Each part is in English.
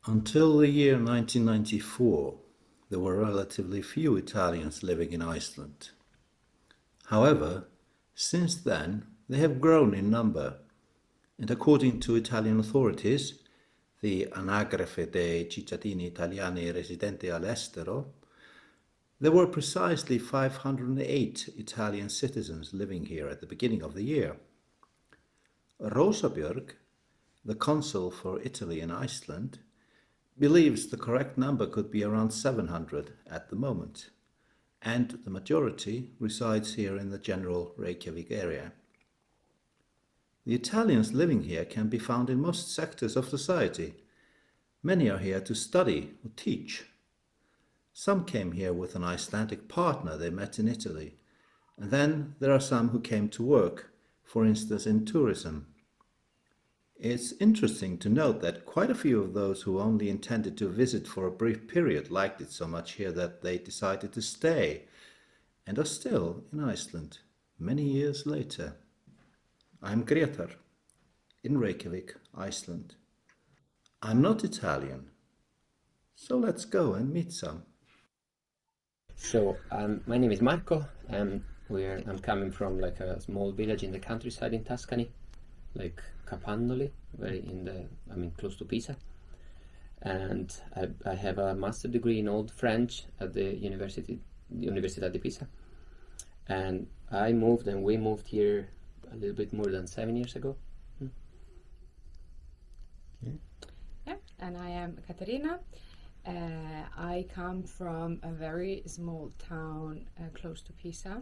Until the year 1994, there were relatively few Italians living in Iceland. However, since then, they have grown in number, and according to Italian authorities, the Anagrafe dei cittadini italiani residenti all'estero, there were precisely 508 Italian citizens living here at the beginning of the year. Rosabjörg, the consul for Italy in Iceland, believes the correct number could be around 700 at the moment, and the majority resides here in the general Reykjavik area. The Italians living here can be found in most sectors of society. Many are here to study or teach. Some came here with an Icelandic partner they met in Italy, and then there are some who came to work, for instance in tourism. It's interesting to note that quite a few of those who only intended to visit for a brief period liked it so much here that they decided to stay, and are still in Iceland many years later. I'm Gretar, in Reykjavik, Iceland. I'm not Italian, so let's go and meet some. So, my name is Marco, and I'm coming from like a small village in the countryside in Tuscany, like Capannoli, close to Pisa. And I have a master degree in Old French at the Università di Pisa. And we moved here a little bit more than 7 years ago. Yeah, and I am Caterina. I come from a very small town close to Pisa.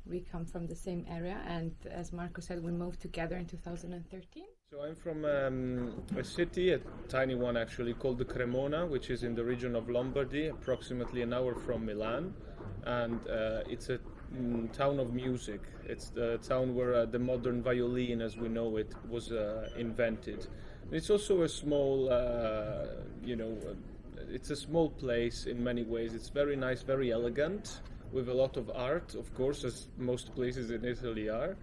We come from the same area, and as Marco said, we moved together in 2013. So I'm from a city, a tiny one actually, called the Cremona, which is in the region of Lombardy, approximately an hour from Milan, and it's a town of music. It's the town where the modern violin, as we know it, was invented. It's also a small, it's a small place in many ways. It's very nice, very elegant, with a lot of art, of course, as most places in Italy are.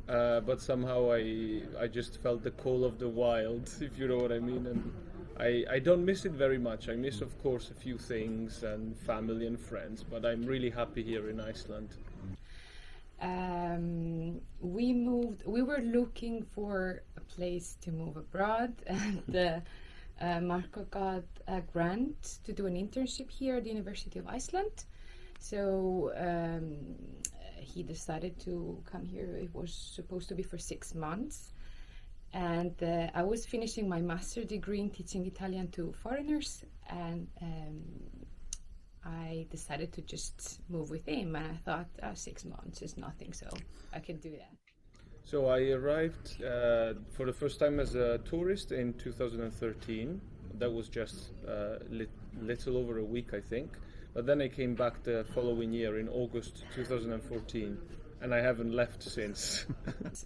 But somehow I just felt the call of the wild, if you know what I mean. And I don't miss it very much. I miss, of course, a few things and family and friends, but I'm really happy here in Iceland. We were looking for a place to move abroad, and Marco got a grant to do an internship here at the University of Iceland. So he decided to come here. It was supposed to be for 6 months. And I was finishing my master's degree in teaching Italian to foreigners, and I decided to just move with him. And I thought 6 months is nothing, so I could do that. So I arrived for the first time as a tourist in 2013. That was just little over a week, I think. But then I came back the following year in August 2014, and I haven't left since.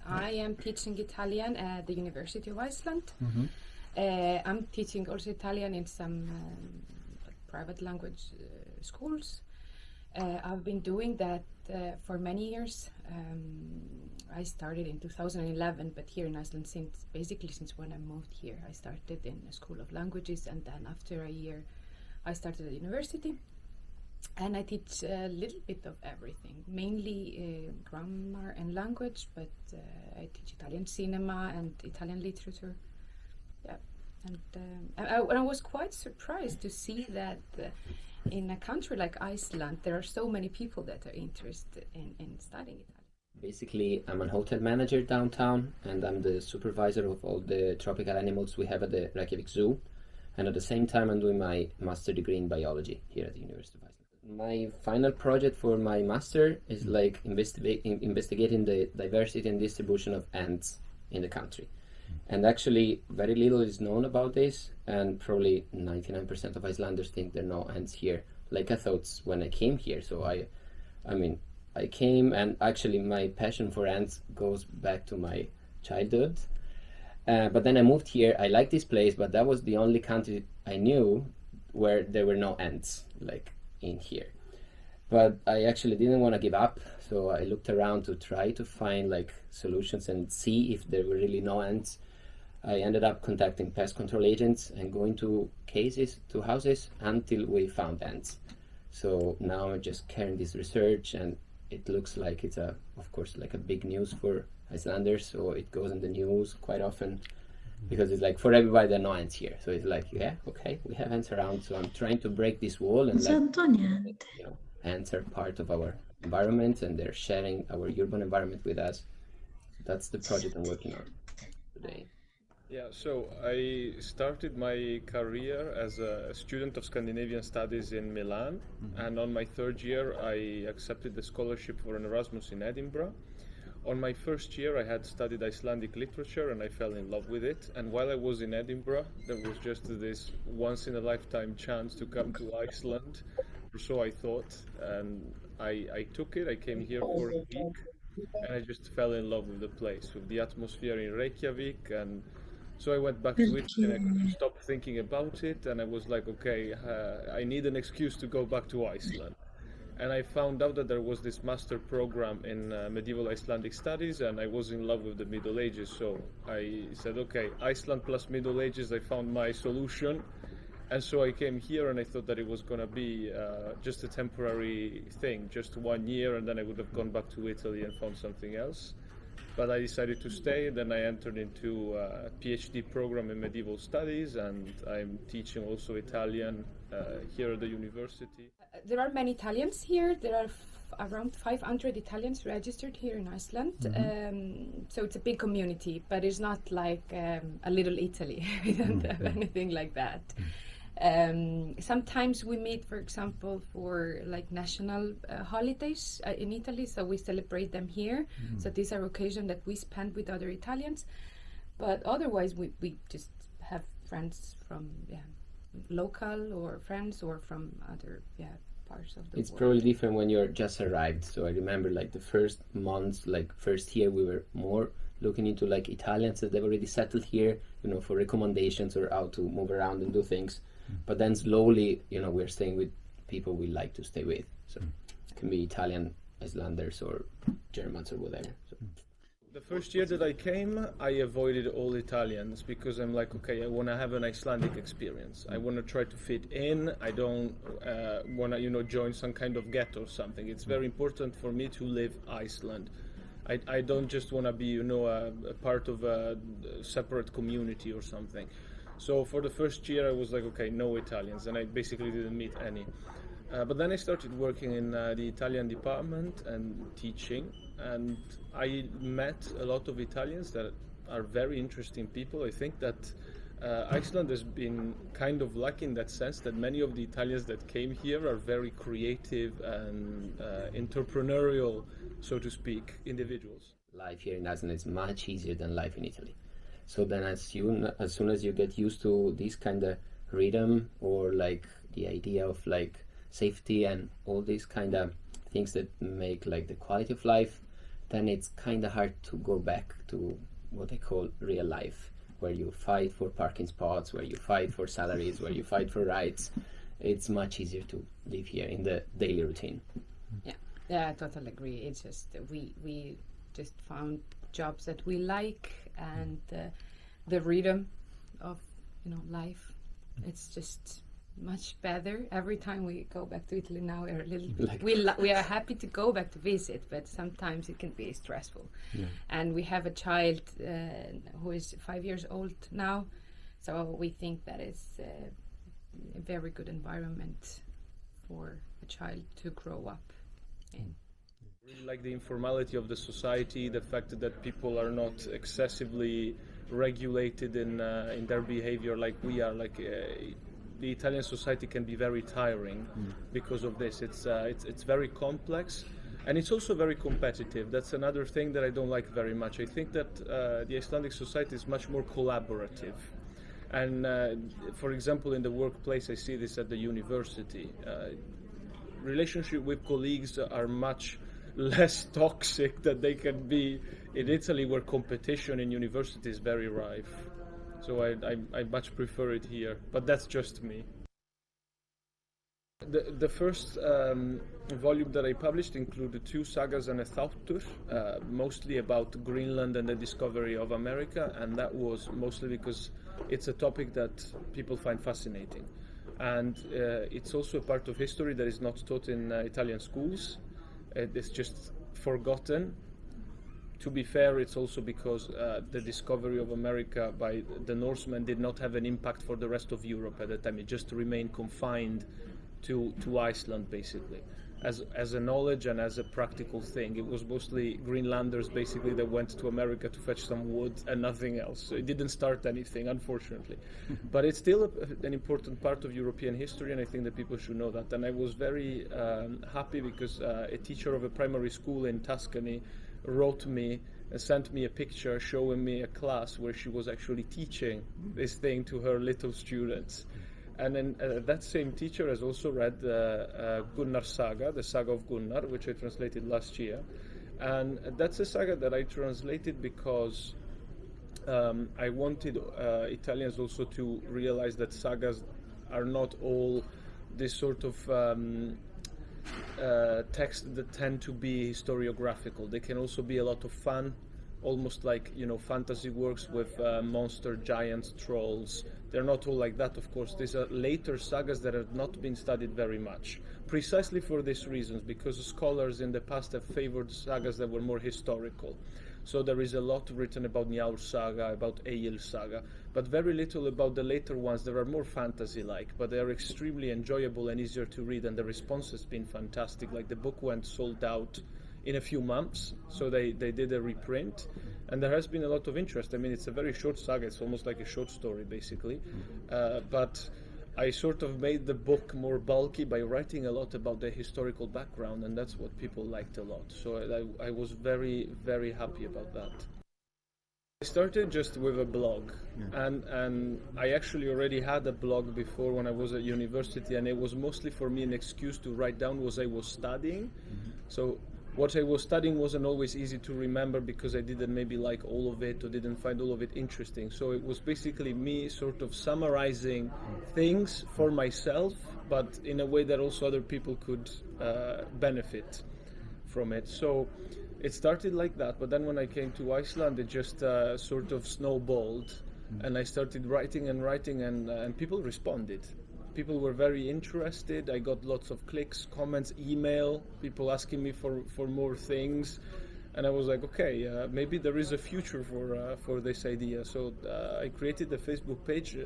I am teaching Italian at the University of Iceland. Mm-hmm. I'm teaching also Italian in some private language schools. I've been doing that for many years. I started in 2011, but here in Iceland since when I moved here. I started in a school of languages, and then after a year I started at university. And I teach a little bit of everything, mainly grammar and language, but I teach Italian cinema and Italian literature. Yeah, and I was quite surprised to see that in a country like Iceland, there are so many people that are interested in studying Italian. Basically, I'm a hotel manager downtown, and I'm the supervisor of all the tropical animals we have at the Reykjavik Zoo. And at the same time, I'm doing my master degree in biology here at the University of Iceland. My final project for my master is like investigating the diversity and distribution of ants in the country. And actually, very little is known about this, and probably 99% of Icelanders think there are no ants here, like I thought when I came here. So I came, and actually my passion for ants goes back to my childhood. But then I moved here. I like this place, but that was the only country I knew where there were no ants, like in here. But I actually didn't want to give up, so I looked around to try to find like solutions and see if there were really no ants. I ended up contacting pest control agents and going to houses until we found ants. So now I'm just carrying this research, and it looks like it's of course, like a big news for Icelanders. So it goes in the news quite often because it's like for everybody there are no ants here. So it's like, yeah, okay, we have ants around. So I'm trying to break this wall and ants are part of our environment and they're sharing our urban environment with us. That's the project I'm working on today. Yeah, so I started my career as a student of Scandinavian studies in Milan, and on my third year I accepted the scholarship for an Erasmus in Edinburgh. On my first year I had studied Icelandic literature and I fell in love with it, and while I was in Edinburgh there was just this once in a lifetime chance to come to Iceland, or so I thought, and I took it. I came here for a week and I just fell in love with the place, with the atmosphere in Reykjavik, and so I went back to it and I couldn't stop thinking about it, and I was like, okay, I need an excuse to go back to Iceland. And I found out that there was this master program in medieval Icelandic studies, and I was in love with the Middle Ages, so I said, okay, Iceland plus Middle Ages, I found my solution. And so I came here and I thought that it was going to be just a temporary thing, just 1 year, and then I would have gone back to Italy and found something else. But I decided to stay. Then I entered into a PhD program in medieval studies, and I'm teaching also Italian here at the university. There are many Italians here. There are around 500 Italians registered here in Iceland. So it's a big community, but it's not like a little Italy. We don't have anything like that. Sometimes we meet, for example, for like national holidays in Italy, so we celebrate them here. So these are occasions that we spend with other Italians, but otherwise we just have friends from local or friends or from other parts of the It's world. probably different when you're just arrived. So I remember like the first months, like first year, we were more looking into like Italians that they've already settled here, for recommendations or how to move around and do things. But then slowly, we're staying with people we like to stay with. So it can be Italian, Icelanders, or Germans, or whatever. So. The first year that I came, I avoided all Italians because I'm like, okay, I want to have an Icelandic experience. I want to try to fit in. I don't want to, join some kind of ghetto or something. It's very important for me to live Iceland. I don't just want to be, a part of a separate community or something. So for the first year, I was like, okay, no Italians, and I basically didn't meet any. But then I started working in the Italian department and teaching, and I met a lot of Italians that are very interesting people. I think that Iceland has been kind of lucky in that sense that many of the Italians that came here are very creative and entrepreneurial, so to speak, individuals. Life here in Iceland is much easier than life in Italy. So then as soon as you get used to this kind of rhythm, or like the idea of like safety and all these kind of things that make like the quality of life, then it's kind of hard to go back to what I call real life, where you fight for parking spots, where you fight for salaries, where you fight for rights. It's much easier to live here in the daily routine. Yeah, I totally agree. It's just we just found jobs that we like, and the rhythm of life. It's just much better every time we go back to Italy. Now we're a little we are happy to go back to visit, but sometimes it can be stressful. And we have a child who is 5 years old now, so we think that is a very good environment for a child to grow up in. Really like the informality of the society, the fact that people are not excessively regulated in their behavior like we are. Like the Italian society can be very tiring because of this. It's very complex, and it's also very competitive. That's another thing that I don't like very much. I think that the Icelandic society is much more collaborative. And for example, in the workplace, I see this at the university. Relationship with colleagues are much less toxic than they can be in Italy, where competition in university is very rife. So I much prefer it here, but that's just me. The first volume that I published included 2 sagas and a tháttur, mostly about Greenland and the discovery of America, and that was mostly because it's a topic that people find fascinating. And it's also a part of history that is not taught in Italian schools. It's just forgotten. To be fair, it's also because the discovery of America by the Norsemen did not have an impact for the rest of Europe at the time. It just remained confined to Iceland, basically, as a knowledge and as a practical thing. It was mostly Greenlanders, basically, that went to America to fetch some wood and nothing else. So it didn't start anything, unfortunately. But it's still an important part of European history, and I think that people should know that. And I was very happy because a teacher of a primary school in Tuscany wrote me and sent me a picture showing me a class where she was actually teaching this thing to her little students. And then that same teacher has also read Gunnar Saga, the Saga of Gunnar, which I translated last year. And that's a saga that I translated because I wanted Italians also to realize that sagas are not all this sort of texts that tend to be historiographical. They can also be a lot of fun, almost like, fantasy works with monster, giants, trolls. They're not all like that, of course. These are later sagas that have not been studied very much, precisely for these reasons, because scholars in the past have favored sagas that were more historical. So there is a lot written about Njál Saga, about Egil Saga, but very little about the later ones that are more fantasy-like, but they are extremely enjoyable and easier to read, and the response has been fantastic. Like, the book went sold out in a few months, so they did a reprint, and there has been a lot of interest. I mean, it's a very short saga, it's almost like a short story, basically, but I sort of made the book more bulky by writing a lot about the historical background, and that's what people liked a lot. So I was very, very happy about that. I started just with a blog, and I actually already had a blog before when I was at university, and it was mostly for me an excuse to write down what I was studying. So what I was studying wasn't always easy to remember because I didn't maybe like all of it or didn't find all of it interesting. So it was basically me sort of summarizing things for myself, but in a way that also other people could benefit from it. So it started like that, but then when I came to Iceland, it just sort of snowballed, and I started writing, and people responded. People were very interested. I got lots of clicks, comments, email, people asking me for more things, and I was like, okay, maybe there is a future for this idea. So I created a Facebook page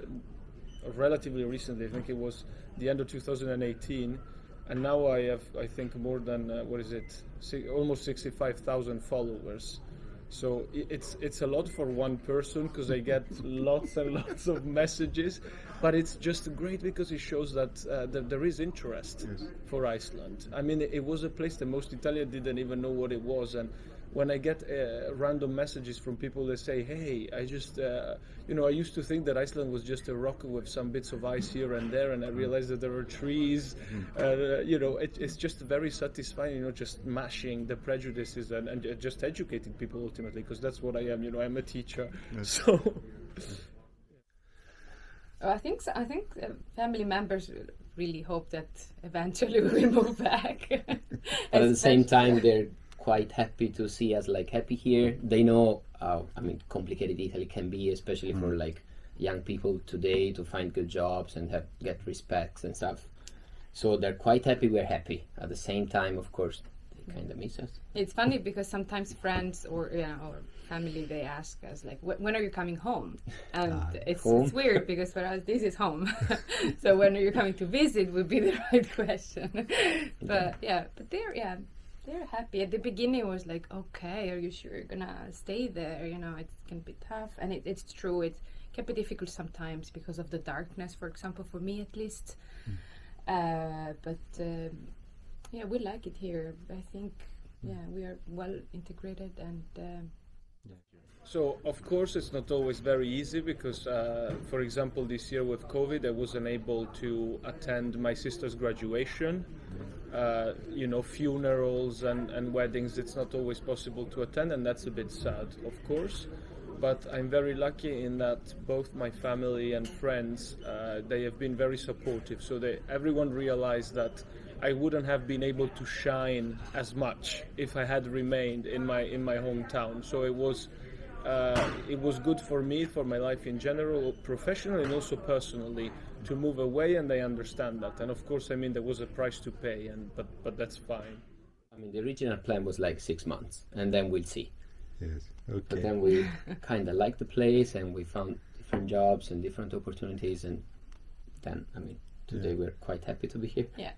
relatively recently. I think it was the end of 2018, and now I have, I think, more than almost 65,000 followers. So it's a lot for one person because I get lots and lots of messages, but it's just great because it shows that there is interest for Iceland. I mean, it was a place that most Italians didn't even know what it was, and when I get random messages from people that say, hey, I just, I used to think that Iceland was just a rock with some bits of ice here and there, and I realized that there are trees. It's just very satisfying, just mashing the prejudices and just educating people ultimately, because that's what I am. I'm a teacher. So. I think family members really hope that eventually we will move back. But at the same time, they're quite happy to see us happy here. They know how complicated Italy can be, especially for young people today to find good jobs and get respects and stuff. So they're quite happy we're happy. At the same time, of course, they kind of miss us. It's funny because sometimes friends or family, they ask us when are you coming home? And it's weird because for us this is home. So when are you coming to visit would be the right question. But they're happy. At the beginning it was like, okay, are you sure you're gonna stay there? It can be tough, and it's true. It can be difficult sometimes because of the darkness, for example, for me at least. But we like it here. I think we are well integrated, and So, of course, it's not always very easy because, for example, this year with COVID, I wasn't able to attend my sister's graduation. Funerals and weddings, it's not always possible to attend, and that's a bit sad, of course. but I'm very lucky in that both my family and friends, they have been very supportive. So everyone realized that I wouldn't have been able to shine as much if I had remained in my hometown. So it was good for me, for my life in general, professionally and also personally, to move away, and they understand that. And of course, I mean, there was a price to pay, but that's fine. I mean, the original plan was like 6 months, and then we'll see. Yes. Okay. But then we kind of liked the place, and we found different jobs and different opportunities, and then, I mean, today we're quite happy to be here. Yeah.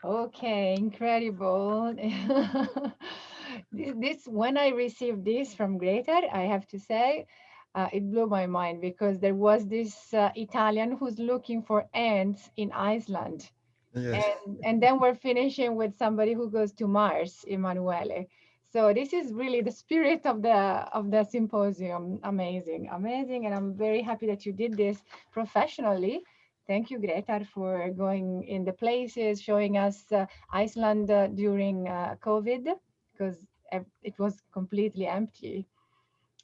Okay, incredible. This when I received this from Greta, I have to say, it blew my mind, because there was this Italian who's looking for ants in Iceland. Yes. And then we're finishing with somebody who goes to Mars, Emanuele. So this is really the spirit of the symposium. Amazing, amazing, and I'm very happy that you did this professionally. Thank you, Greta, for going in the places, showing us Iceland during COVID, because it was completely empty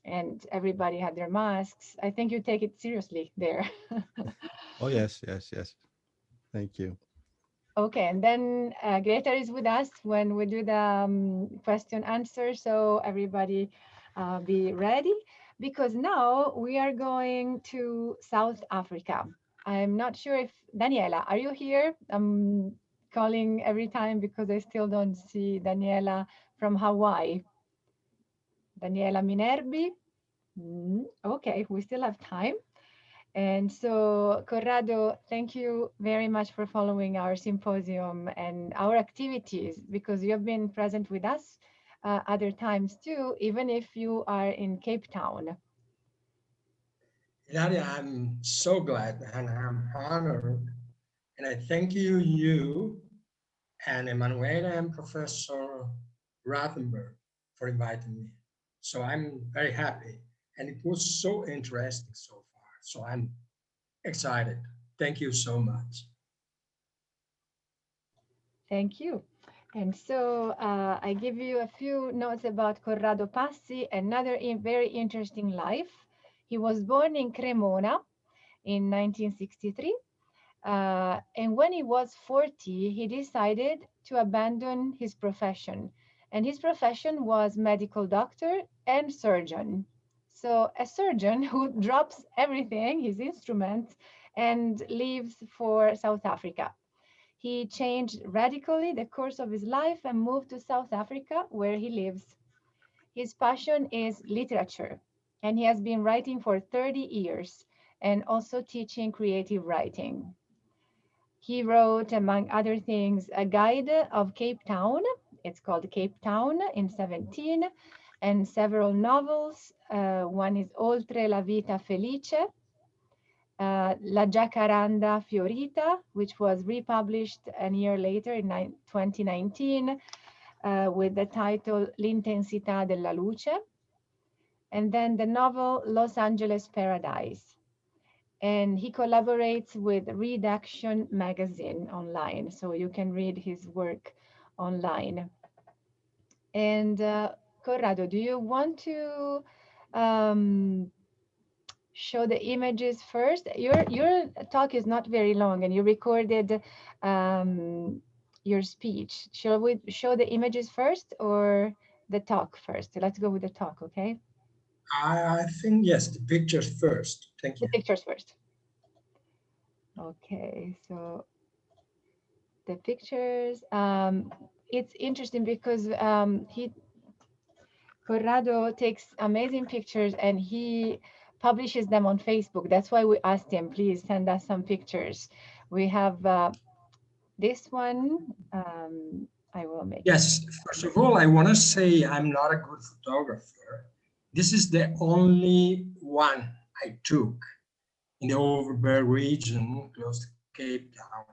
and everybody had their masks. I think you take it seriously there. Oh, yes, yes, yes. Thank you. Okay, and then Greta is with us when we do the question answer. So everybody be ready, because now we are going to South Africa. I'm not sure if Daniela, are you here? I'm calling every time because I still don't see Daniela from Hawaii. Daniela Minerby. Okay, we still have time. And so, Corrado, thank you very much for following our symposium and our activities, because you have been present with us other times too, even if you are in Cape Town. Ilaria, I'm so glad and I'm honored. And I thank you and Emanuele and Professor Rothenberg for inviting me. So I'm very happy. And it was so interesting so far. So I'm excited. Thank you so much. Thank you. And so I give you a few notes about Corrado Passi, another very interesting life. He was born in Cremona in 1963. And when he was 40, he decided to abandon his profession. And his profession was medical doctor and surgeon. So a surgeon who drops everything, his instruments, and leaves for South Africa. He changed radically the course of his life and moved to South Africa, where he lives. His passion is literature, and he has been writing for 30 years and also teaching creative writing. He wrote, among other things, a guide of Cape Town. It's called Cape Town in 17, and several novels. One is Oltre la vita felice, La Jacaranda Fiorita, which was republished a year later in 2019 with the title L'intensità della luce. And then the novel Los Angeles Paradise. And he collaborates with Read Action magazine online, so you can read his work online. And Corrado, do you want to show the images first? Your talk is not very long, and you recorded your speech. Shall we show the images first or the talk first? Let's go with the talk, okay? I think, yes, the pictures first. Thank you. The pictures first. Okay, so the pictures, it's interesting because Corrado takes amazing pictures and he publishes them on Facebook. That's why we asked him, please send us some pictures. We have this one. I will make Yes, first of all, I want to say I'm not a good photographer. This is the only one I took in the Overberg region, close to Cape Town.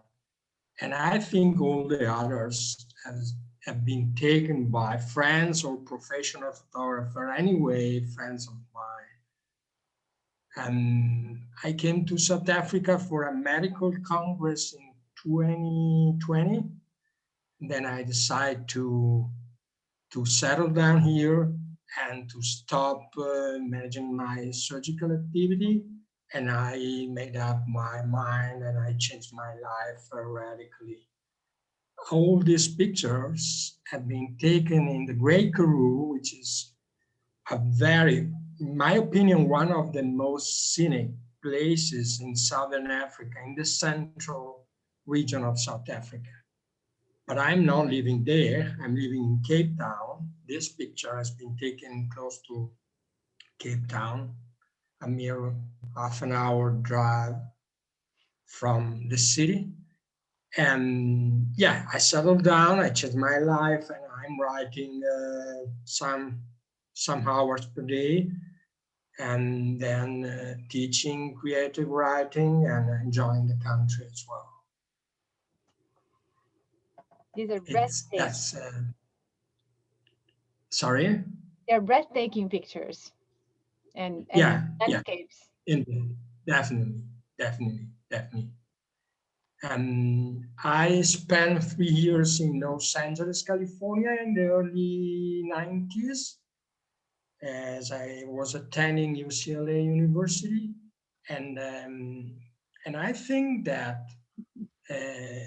And I think all the others have been taken by friends or professional photographer, anyway, friends of mine. And I came to South Africa for a medical congress in 2020. Then I decided to settle down here and to stop managing my surgical activity. And I made up my mind and I changed my life radically. All these pictures have been taken in the Great Karoo, which is a very, in my opinion, one of the most scenic places in Southern Africa, in the central region of South Africa. But I'm not living there, I'm living in Cape Town. This picture has been taken close to Cape Town, a mere half an hour drive from the city. And yeah, I settled down, I changed my life, and I'm writing some hours per day, and then teaching creative writing and enjoying the country as well. These are breathtaking. Sorry? They're breathtaking pictures and landscapes. Indeed, definitely. I spent 3 years in Los Angeles, California in the early 90s as I was attending UCLA University. And I think that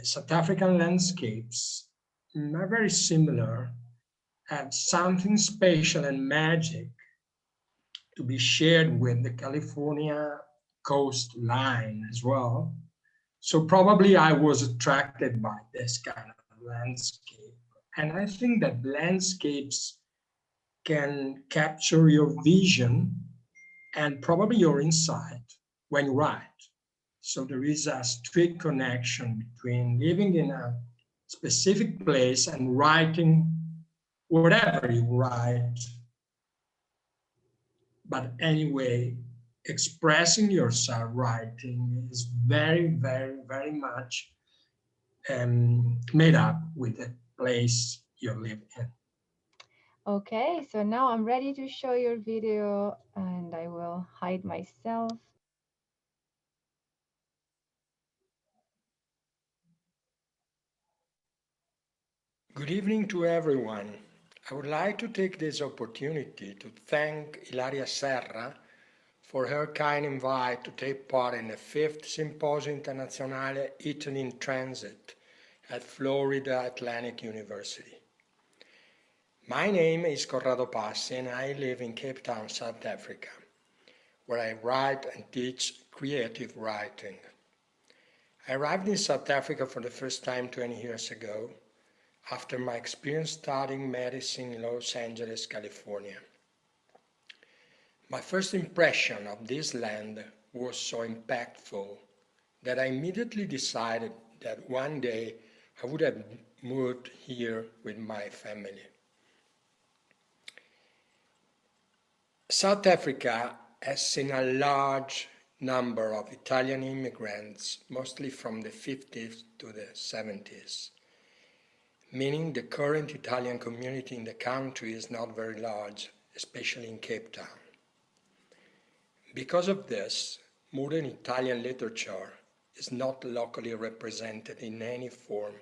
South African landscapes are very similar, have something special and magic to be shared with the California coastline as well. So probably I was attracted by this kind of landscape. And I think that landscapes can capture your vision and probably your insight when you write. So there is a strict connection between living in a specific place and writing whatever you write. But anyway, expressing yourself writing is very, very, very much made up with the place you live in. Okay, so now I'm ready to show your video and I will hide myself. Good evening to everyone. I would like to take this opportunity to thank Ilaria Serra for her kind invite to take part in the 5th Symposium Internazionale Italy in Transit at Florida Atlantic University. My name is Corrado Passi and I live in Cape Town, South Africa, where I write and teach creative writing. I arrived in South Africa for the first time 20 years ago after my experience studying medicine in Los Angeles, California. My first impression of this land was so impactful that I immediately decided that one day I would have moved here with my family. South Africa has seen a large number of Italian immigrants, mostly from the 50s to the 70s, meaning the current Italian community in the country is not very large, especially in Cape Town. Because of this, modern Italian literature is not locally represented in any form,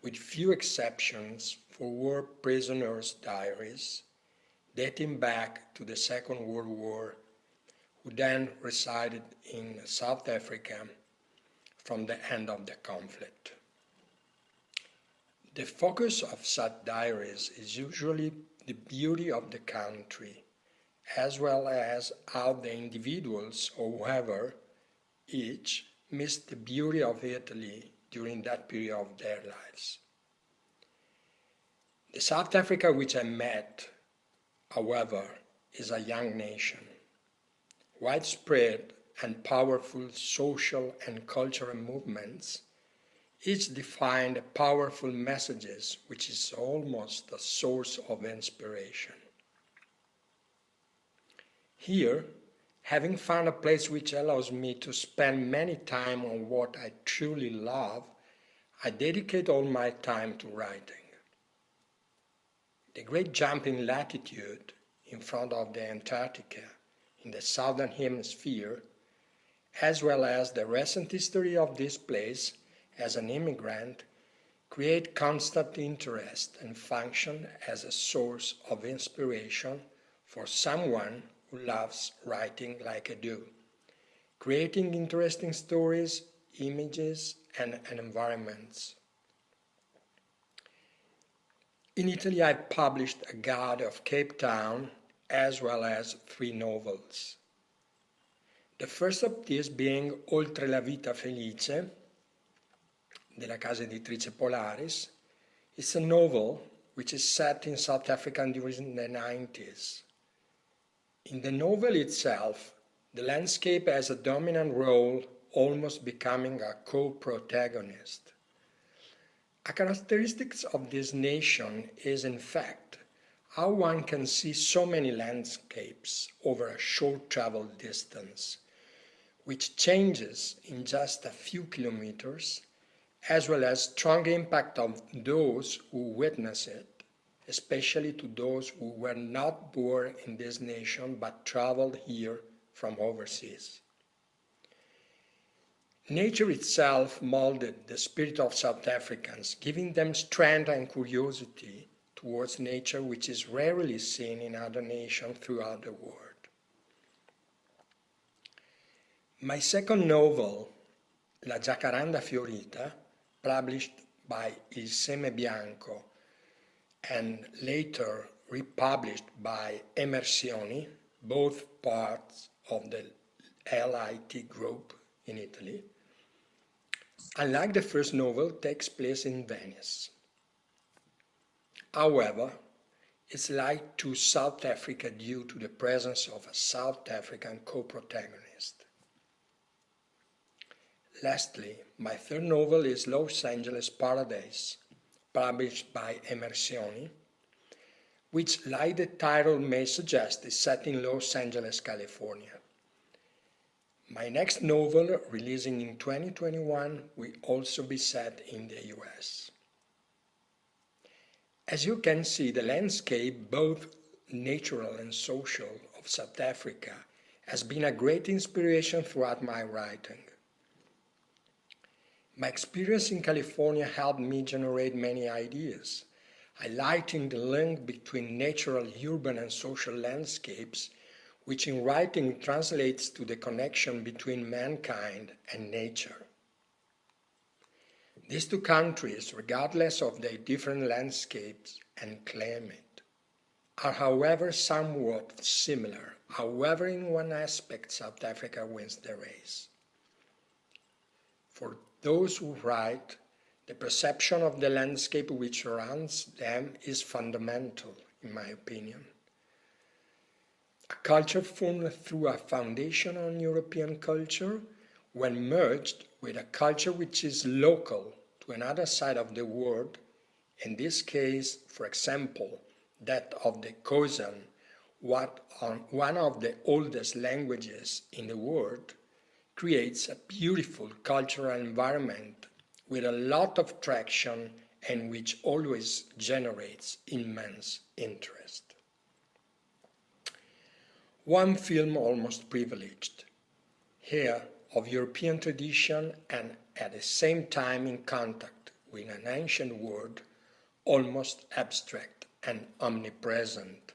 with few exceptions for war prisoners' diaries dating back to the Second World War, who then resided in South Africa from the end of the conflict. The focus of such diaries is usually the beauty of the country, as well as how the individuals, or whoever, each missed the beauty of Italy during that period of their lives. The South Africa which I met, however, is a young nation. Widespread and powerful social and cultural movements each defined powerful messages, which is almost a source of inspiration. Here, having found a place which allows me to spend many time on what I truly love, I dedicate all my time to writing. the great jump in latitude in front of the Antarctica in the southern hemisphere, as well as the recent history of this place as an immigrant, create constant interest and function as a source of inspiration for someone who loves writing like I do, creating interesting stories, images, and environments. In Italy, I published A Guide of Cape Town, as well as 3 novels. The first of these being Oltre la vita felice, della casa editrice Polaris. It's a novel which is set in South Africa during the 90s. In the novel itself, the landscape has a dominant role, almost becoming a co-protagonist. A characteristic of this nation is, in fact, how one can see so many landscapes over a short travel distance, which changes in just a few kilometers, as well as strong impact of those who witness it, especially to those who were not born in this nation but traveled here from overseas. Nature itself molded the spirit of South Africans, giving them strength and curiosity towards nature, which is rarely seen in other nations throughout the world. My second novel, La Jacaranda Fiorita, published by Il Seme Bianco and later republished by Emersioni, both parts of the LIT group in Italy, unlike the first novel, takes place in Venice. However, it's like to South Africa due to the presence of a South African co-protagonist. Lastly, my third novel is Los Angeles Paradise, published by Emersioni, which, like the title may suggest, is set in Los Angeles, California. My next novel, releasing in 2021, will also be set in the US. As you can see, the landscape, both natural and social, of South Africa has been a great inspiration throughout my writing. My experience in California helped me generate many ideas, highlighting the link between natural, urban, and social landscapes, which in writing translates to the connection between mankind and nature. These two countries, regardless of their different landscapes and climate, are however somewhat similar. However, in one aspect, South Africa wins the race. For those who write, the perception of the landscape which surrounds them is fundamental, in my opinion. A culture formed through a foundation on European culture, when merged with a culture which is local to another side of the world, in this case, for example, that of the Khoisan, one of the oldest languages in the world, creates a beautiful cultural environment with a lot of traction and which always generates immense interest. One film almost privileged, here of European tradition and at the same time in contact with an ancient world almost abstract and omnipresent.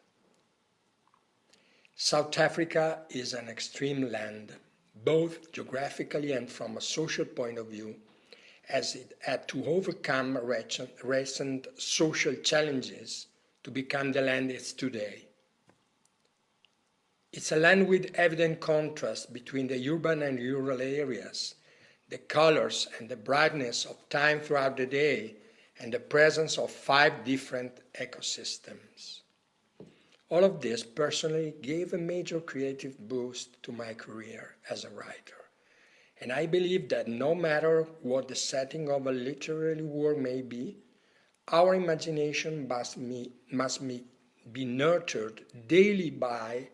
South Africa is an extreme land, both geographically and from a social point of view, as it had to overcome recent social challenges to become the land it is today. It's a land with evident contrast between the urban and rural areas, the colors and the brightness of time throughout the day, and the presence of 5 different ecosystems. All of this personally gave a major creative boost to my career as a writer. And I believe that no matter what the setting of a literary work may be, our imagination must be nurtured daily by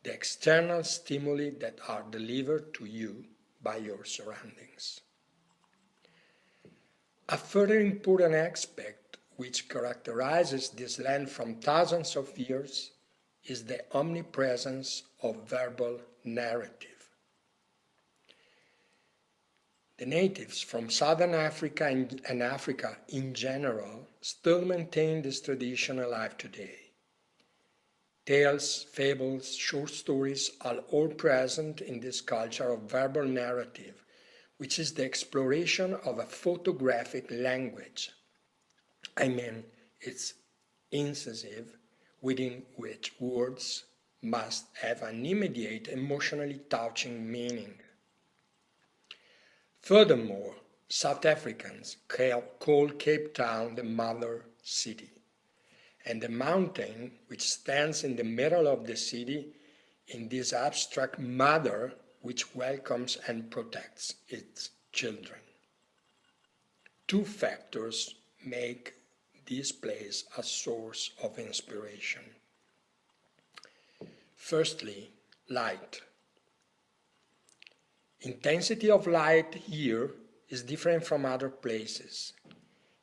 the external stimuli that are delivered to you by your surroundings. A further important aspect which characterizes this land from thousands of years is the omnipresence of verbal narrative. The natives from Southern Africa and Africa in general still maintain this tradition alive today. Tales, fables, short stories are all present in this culture of verbal narrative, which is the exploration of a photographic language. I mean, it's incisive, within which words must have an immediate emotionally touching meaning. Furthermore, South Africans call Cape Town the mother city, and the mountain which stands in the middle of the city in this abstract mother which welcomes and protects its children. Two factors make this place a source of inspiration. Firstly, light. Intensity of light here is different from other places.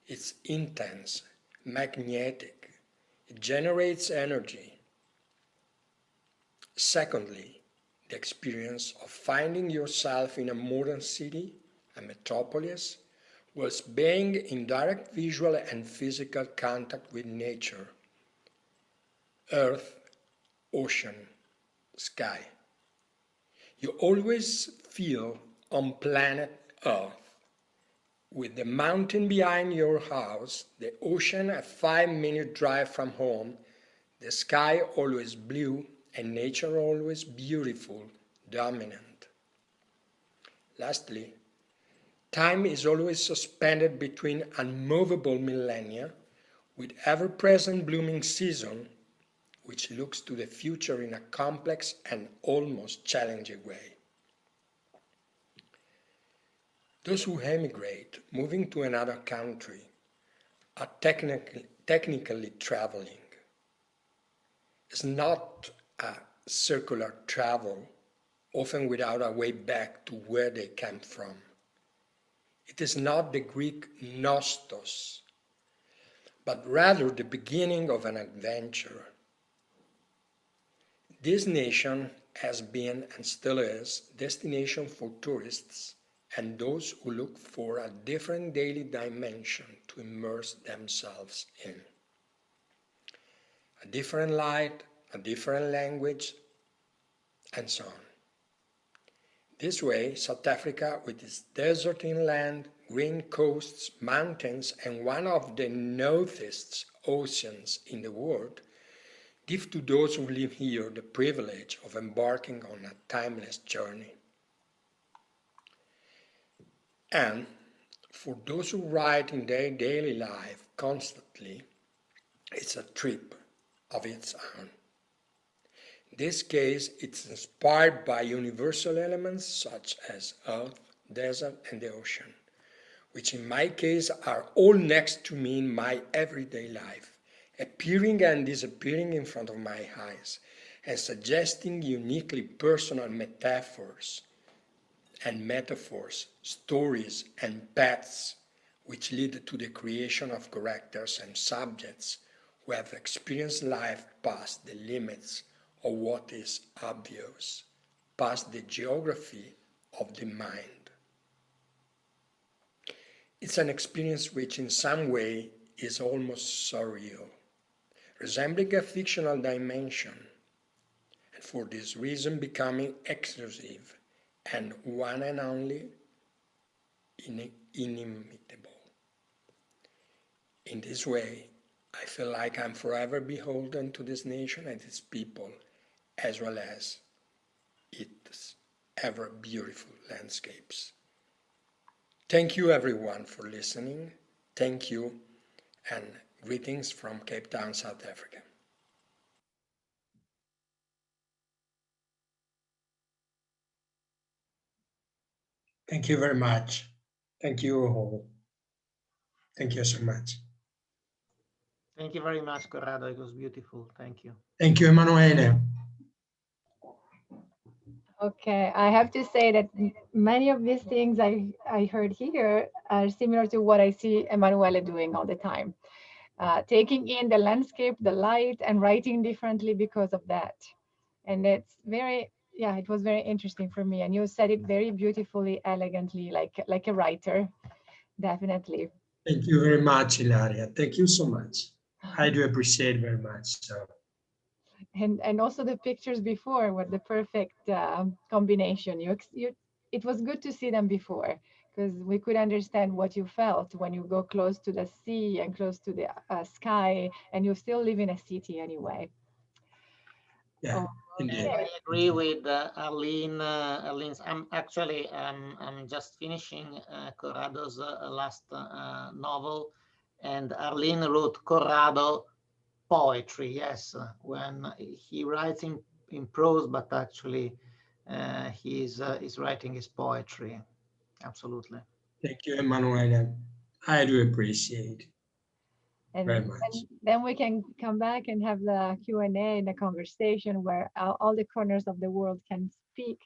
It's intense, magnetic. It generates energy. Secondly, the experience of finding yourself in a modern city, a metropolis, whilst being in direct visual and physical contact with nature. Earth, ocean, sky. You always feel on planet Earth, with the mountain behind your house, the ocean a 5-minute drive from home, the sky always blue and nature always beautiful, dominant. Lastly, time is always suspended between unmovable millennia, with ever-present blooming season, which looks to the future in a complex and almost challenging way. Those who emigrate, moving to another country, are technically traveling. It's not a circular travel, often without a way back to where they came from. It is not the Greek nostos, but rather the beginning of an adventure. This nation has been and still is a destination for tourists and those who look for a different daily dimension to immerse themselves in. A different light, a different language, and so on. This way, South Africa, with its desert inland, green coasts, mountains, and one of the northest oceans in the world, give to those who live here the privilege of embarking on a timeless journey. And for those who write in their daily life constantly, it's a trip of its own. In this case, it's inspired by universal elements such as earth, desert, and the ocean, which in my case are all next to me in my everyday life, appearing and disappearing in front of my eyes, and suggesting uniquely personal metaphors, stories, and paths, which lead to the creation of characters and subjects who have experienced life past the limits of what is obvious, past the geography of the mind. It's an experience which in some way is almost surreal, resembling a fictional dimension, and for this reason becoming exclusive and one and only inimitable. In this way, I feel like I'm forever beholden to this nation and its people, as well as its ever beautiful landscapes. Thank you everyone for listening. Thank you and greetings from Cape Town, South Africa. Thank you very much. Thank you all. Thank you so much. Thank you very much, Corrado. It was beautiful. Thank you. Thank you, Emanuele. Okay, I have to say that many of these things I heard here are similar to what I see Emanuele doing all the time. taking in the landscape, the light, and writing differently because of that. And it's very, yeah, it was very interesting for me. And you said it very beautifully, elegantly, like a writer, definitely. Thank you very much, Ilaria. Thank you so much. I do appreciate very much. So. And also the pictures before were the perfect combination. It was good to see them before, because we could understand what you felt when you go close to the sea and close to the sky, and you still live in a city anyway. Yeah, And I agree with Arlene's. I'm just finishing Corrado's last novel, and Arlene wrote Corrado poetry. Yes, when he writes in prose, but actually he is writing his poetry. Absolutely. Thank you, Emanuele. I do appreciate And very much. then we can come back and have the Q&A and the conversation where all the corners of the world can speak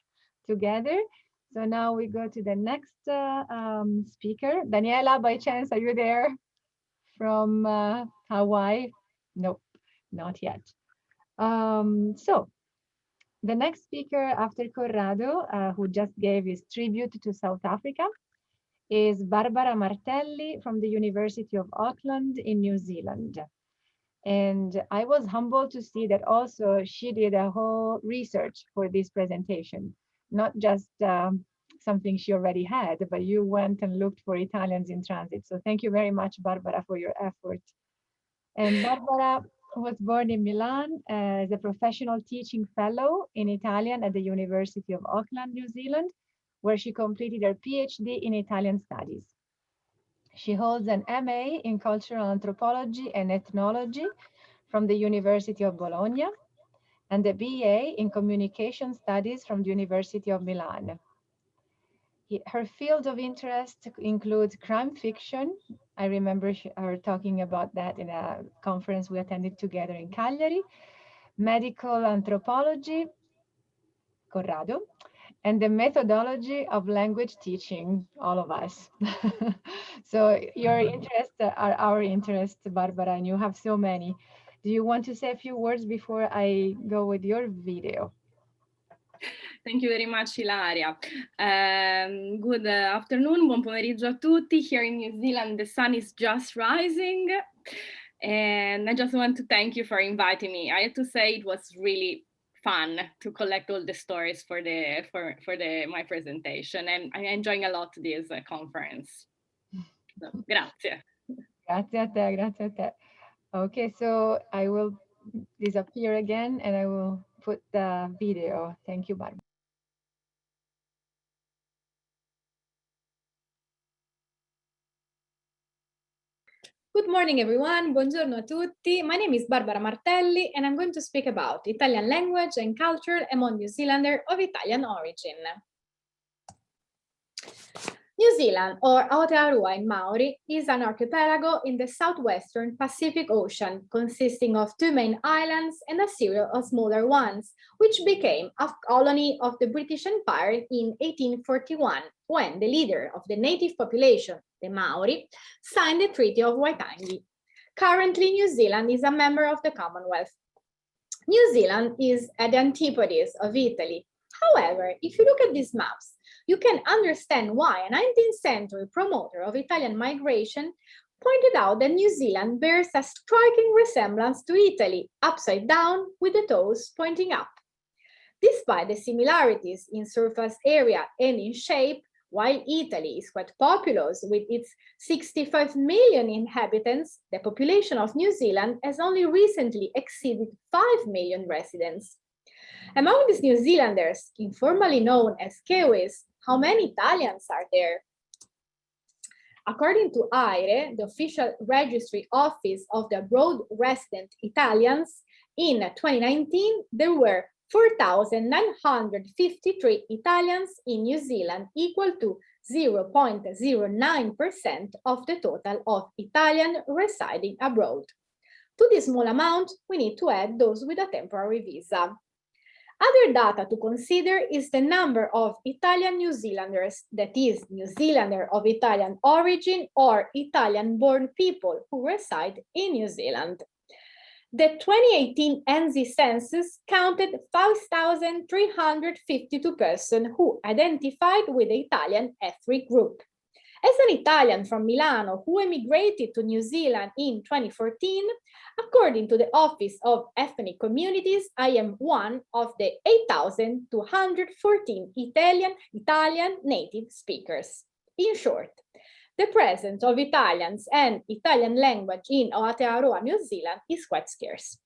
together. So now we go to the next speaker. Daniela, by chance, are you there from Hawaii? Nope, not yet. So the next speaker after Corrado, who just gave his tribute to South Africa, is Barbara Martelli from the University of Auckland in New Zealand. And I was humbled to see that also she did a whole research for this presentation, not just something she already had, but you went and looked for Italians in transit. So thank you very much, Barbara, for your effort. And Barbara was born in Milan as a professional teaching fellow in Italian at the University of Auckland, New Zealand, where she completed her PhD in Italian studies. She holds an MA in cultural anthropology and ethnology from the University of Bologna and a BA in communication studies from the University of Milan. Her field of interest includes crime fiction. I remember her talking about that in a conference we attended together in Cagliari, medical anthropology, Corrado, and the methodology of language teaching, all of us. So your interests are our interests, Barbara, and you have so many. Do you want to say a few words before I go with your video? Thank you very much, Ilaria. Good afternoon, buon pomeriggio a tutti. Here in New Zealand, the sun is just rising. And I just want to thank you for inviting me. I have to say it was really fun to collect all the stories for my presentation, and I'm enjoying a lot this conference. So, grazie. Grazie a te, grazie a te. Okay, so I will disappear again and I will put the video. Thank you, Barbara. Good morning, everyone. Buongiorno a tutti. My name is Barbara Martelli, and I'm going to speak about Italian language and culture among New Zealanders of Italian origin. New Zealand, or Aotearoa in Maori, is an archipelago in the southwestern Pacific Ocean, consisting of 2 main islands and a series of smaller ones, which became a colony of the British Empire in 1841, when the leader of the native population, the Maori, signed the Treaty of Waitangi. Currently, New Zealand is a member of the Commonwealth. New Zealand is at the antipodes of Italy. However, if you look at these maps, you can understand why a 19th century promoter of Italian migration pointed out that New Zealand bears a striking resemblance to Italy, upside down with the toes pointing up. Despite the similarities in surface area and in shape, while Italy is quite populous with its 65 million inhabitants, the population of New Zealand has only recently exceeded 5 million residents. Among these New Zealanders, informally known as Kiwis, how many Italians are there? According to AIRE, the official registry office of the abroad resident Italians, in 2019, there were 4,953 Italians in New Zealand, equal to 0.09% of the total of Italian residing abroad. To this small amount, we need to add those with a temporary visa. Other data to consider is the number of Italian New Zealanders, that is, New Zealander of Italian origin or Italian-born people who reside in New Zealand. The 2018 NZ census counted 5,352 persons who identified with the Italian ethnic group. As an Italian from Milano who emigrated to New Zealand in 2014, according to the Office of Ethnic Communities, I am one of the 8,214 Italian native speakers. In short, the presence of Italians and Italian language in Aotearoa, New Zealand is quite scarce.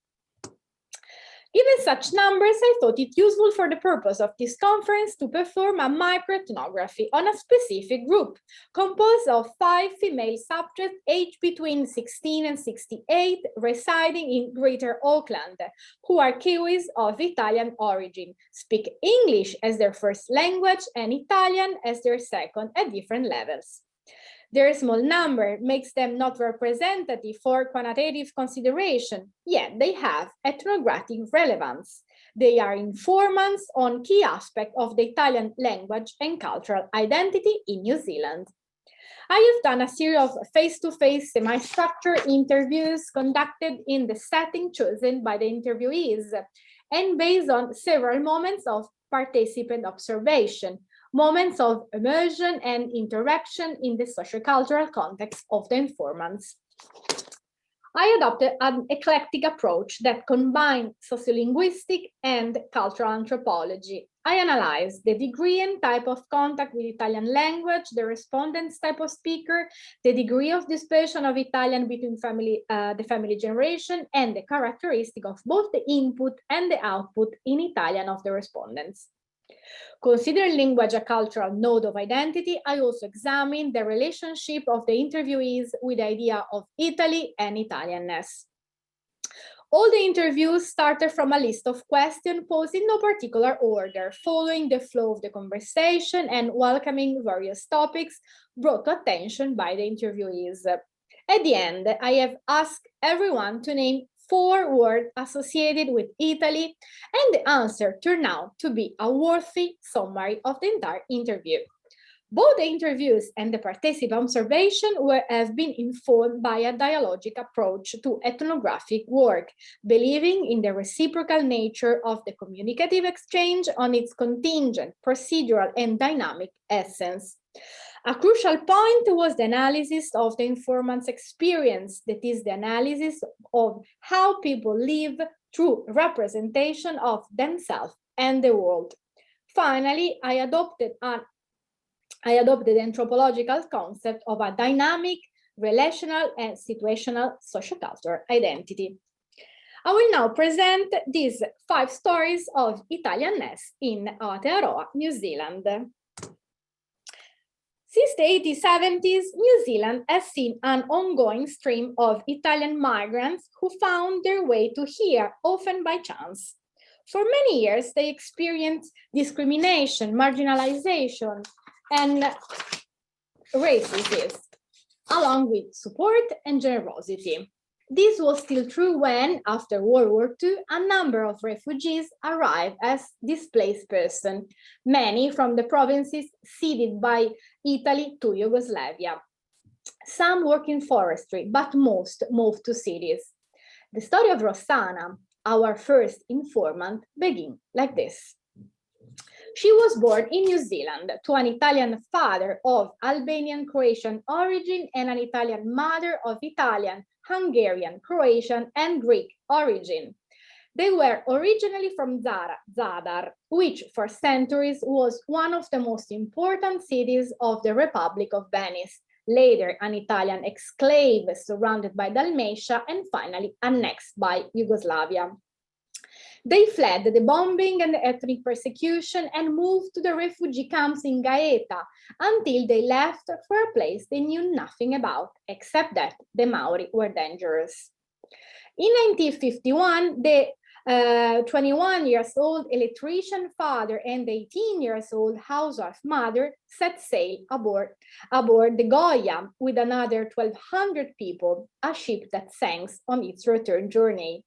Given such numbers, I thought it useful for the purpose of this conference to perform a microethnography on a specific group composed of 5 female subjects aged between 16 and 68 residing in Greater Auckland, who are Kiwis of Italian origin, speak English as their first language and Italian as their second at different levels. Their small number makes them not representative for quantitative consideration, yet they have ethnographic relevance. They are informants on key aspects of the Italian language and cultural identity in New Zealand. I have done a series of face-to-face semi-structured interviews conducted in the setting chosen by the interviewees and based on several moments of participant observation, moments of immersion and interaction in the sociocultural context of the informants. I adopted an eclectic approach that combined sociolinguistic and cultural anthropology. I analyzed the degree and type of contact with Italian language, the respondent's type of speaker, the degree of dispersion of Italian between the family generation, and the characteristic of both the input and the output in Italian of the respondents. Considering language a cultural node of identity, I also examined the relationship of the interviewees with the idea of Italy and Italianness. All the interviews started from a list of questions posed in no particular order, following the flow of the conversation and welcoming various topics brought to attention by the interviewees. At the end, I have asked everyone to name 4 words associated with Italy, and the answer turned out to be a worthy summary of the entire interview. Both the interviews and the participant observation have been informed by a dialogic approach to ethnographic work, believing in the reciprocal nature of the communicative exchange on its contingent, procedural, and dynamic essence. A crucial point was the analysis of the informant's experience, that is, the analysis of how people live through representation of themselves and the world. Finally, I adopted the anthropological concept of a dynamic, relational, and situational sociocultural identity. I will now present these 5 stories of Italianness in Aotearoa, New Zealand. Since the 1870s, New Zealand has seen an ongoing stream of Italian migrants who found their way to here, often by chance. For many years, they experienced discrimination, marginalization, and racism, along with support and generosity. This was still true when, after World War II, a number of refugees arrived as displaced persons, many from the provinces ceded by Italy to Yugoslavia. Some work in forestry, but most moved to cities. The story of Rossana, our first informant, begins like this. She was born in New Zealand to an Italian father of Albanian Croatian origin and an Italian mother of Italian, Hungarian, Croatian, and Greek origin. They were originally from Zadar, which for centuries was one of the most important cities of the Republic of Venice, later an Italian exclave surrounded by Dalmatia, and finally annexed by Yugoslavia. They fled the bombing and the ethnic persecution and moved to the refugee camps in Gaeta until they left for a place they knew nothing about, except that the Maori were dangerous. In 1951, the 21-year-old electrician father and the 18-year-old housewife mother set sail aboard the Goya with another 1,200 people, a ship that sank on its return journey.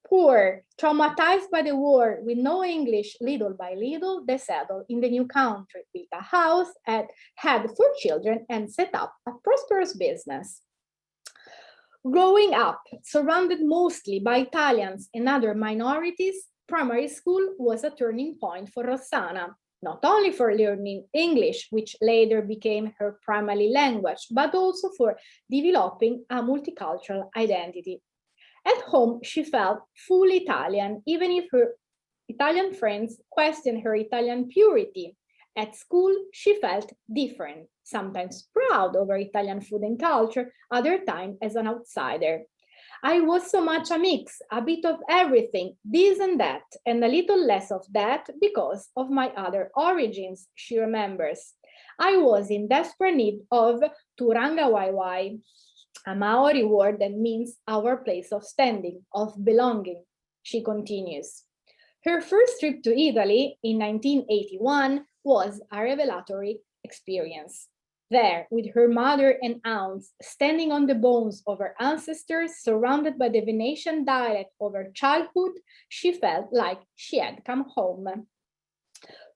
Poor, traumatized by the war, with no English, little by little, they settled in the new country, built a house, had 4 children, and set up a prosperous business. Growing up, surrounded mostly by Italians and other minorities, primary school was a turning point for Rossana, not only for learning English, which later became her primary language, but also for developing a multicultural identity. At home, she felt fully Italian, even if her Italian friends questioned her Italian purity. At school, she felt different, sometimes proud over Italian food and culture, other times as an outsider. I was so much a mix, a bit of everything, this and that, and a little less of that because of my other origins, she remembers. I was in desperate need of Turanga Waiwai, a Maori word that means our place of standing, of belonging, she continues. Her first trip to Italy in 1981 was a revelatory experience. There, with her mother and aunts, standing on the bones of her ancestors, surrounded by the Venetian dialect of her childhood, she felt like she had come home.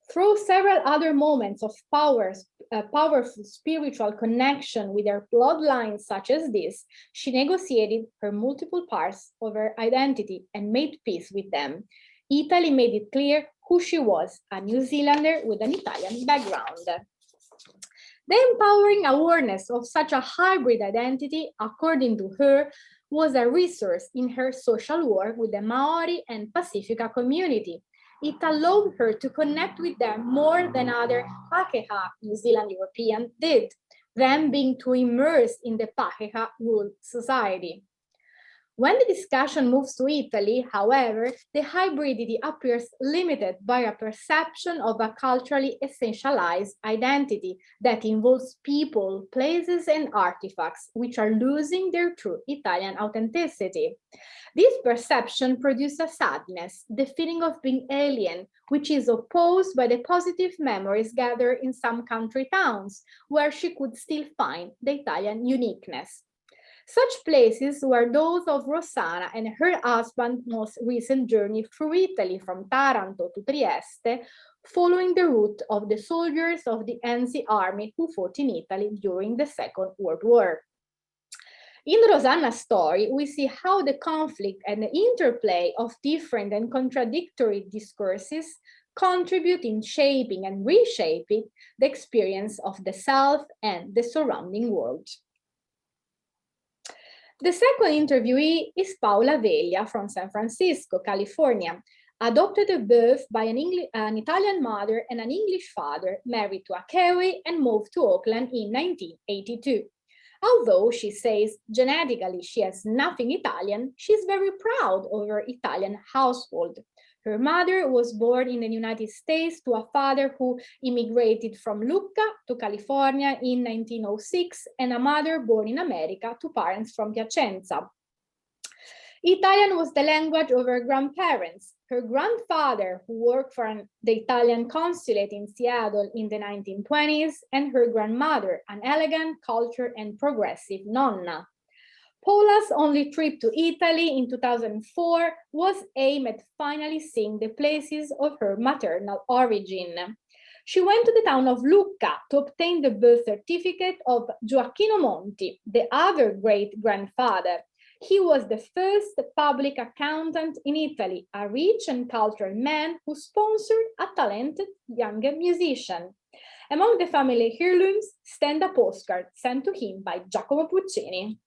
Through several other moments of powerful spiritual connection with her bloodline such as this, she negotiated her multiple parts of her identity and made peace with them. Italy made it clear who she was, a New Zealander with an Italian background. The empowering awareness of such a hybrid identity, according to her, was a resource in her social work with the Maori and Pacifica community. It allowed her to connect with them more than other Pakeha New Zealand Europeans did, them being too immersed in the Pakeha ruled society. When the discussion moves to Italy, however, the hybridity appears limited by a perception of a culturally essentialized identity that involves people, places, and artifacts which are losing their true Italian authenticity. This perception produces a sadness, the feeling of being alien, which is opposed by the positive memories gathered in some country towns, where she could still find the Italian uniqueness. Such places were those of Rossana and her husband's most recent journey through Italy from Taranto to Trieste, following the route of the soldiers of the Enzi army who fought in Italy during the Second World War. In Rosanna's story, we see how the conflict and the interplay of different and contradictory discourses contribute in shaping and reshaping the experience of the self and the surrounding world. The second interviewee is Paula Veglia from San Francisco, California, adopted at birth by an Italian mother and an English father, married to a Kiwi and moved to Auckland in 1982. Although she says genetically she has nothing Italian, she's very proud of her Italian household. Her mother was born in the United States to a father who immigrated from Lucca to California in 1906 and a mother born in America to parents from Piacenza. Italian was the language of her grandparents. Her grandfather, who worked for the Italian consulate in Seattle in the 1920s, and her grandmother, an elegant, cultured, and progressive nonna. Paula's only trip to Italy in 2004 was aimed at finally seeing the places of her maternal origin. She went to the town of Lucca to obtain the birth certificate of Gioacchino Monti, the other great-grandfather. He was the first public accountant in Italy, a rich and cultural man who sponsored a talented younger musician. Among the family heirlooms stand a postcard sent to him by Giacomo Puccini.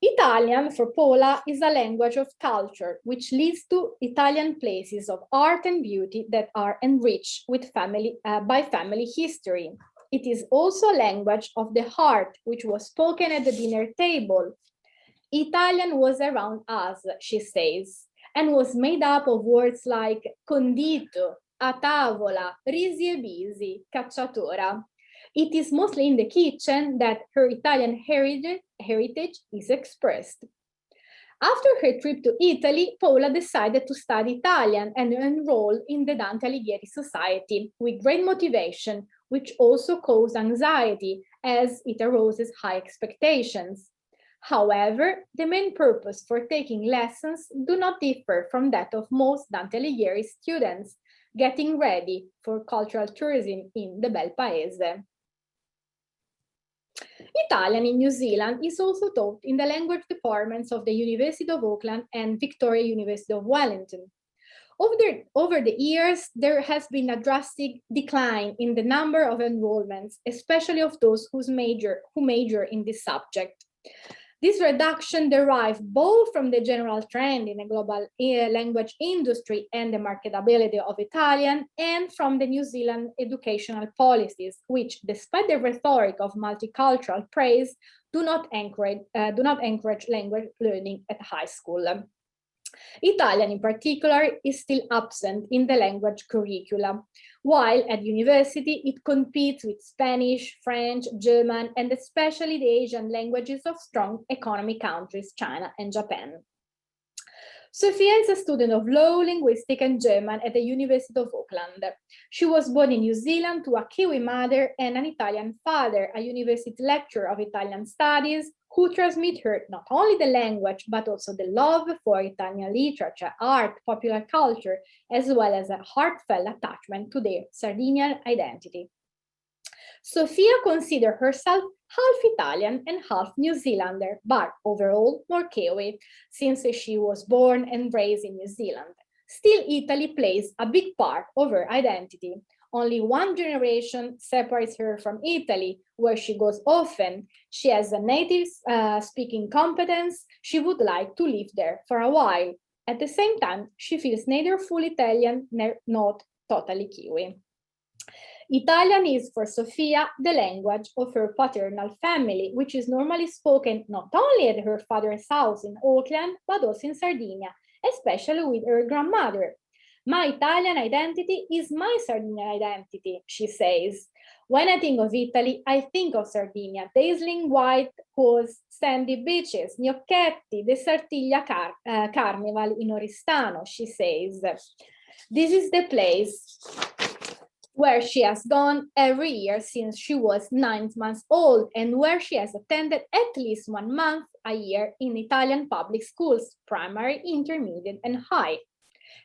Italian for Paula is a language of culture, which leads to Italian places of art and beauty that are enriched with by family history. It is also a language of the heart, which was spoken at the dinner table. Italian was around us, she says, and was made up of words like condito, a tavola, risi e bisi, cacciatora. It is mostly in the kitchen that her Italian heritage is expressed. After her trip to Italy, Paula decided to study Italian and enroll in the Dante Alighieri Society with great motivation, which also caused anxiety as it arouses high expectations. However, the main purpose for taking lessons do not differ from that of most Dante Alighieri students getting ready for cultural tourism in the Bel Paese. Italian in New Zealand is also taught in the language departments of the University of Auckland and Victoria University of Wellington. Over the years, there has been a drastic decline in the number of enrollments, especially of those who major in this subject. This reduction derived both from the general trend in the global language industry and the marketability of Italian, and from the New Zealand educational policies, which, despite the rhetoric of multicultural praise, do not encourage language learning at high school. Italian, in particular, is still absent in the language curricula, while at university it competes with Spanish, French, German, and especially the Asian languages of strong economic countries, China and Japan. Sophia is a student of law, linguistics, and German at the University of Auckland. She was born in New Zealand to a Kiwi mother and an Italian father, a university lecturer of Italian studies, who transmit her not only the language, but also the love for Italian literature, art, popular culture, as well as a heartfelt attachment to their Sardinian identity. Sophia considers herself half Italian and half New Zealander, but overall more Kiwi, since she was born and raised in New Zealand. Still, Italy plays a big part of her identity. Only one generation separates her from Italy, where she goes often. She has a native speaking competence. She would like to live there for a while. At the same time, she feels neither fully Italian nor not totally Kiwi. Italian is for Sophia the language of her paternal family, which is normally spoken not only at her father's house in Auckland, but also in Sardinia, especially with her grandmother. My Italian identity is my Sardinian identity, she says. When I think of Italy, I think of Sardinia, dazzling white coast, sandy beaches, gnocchetti, the Sartiglia Carnival in Oristano, she says. This is the place where she has gone every year since she was 9 months old, and where she has attended at least 1 month a year in Italian public schools, primary, intermediate, and high.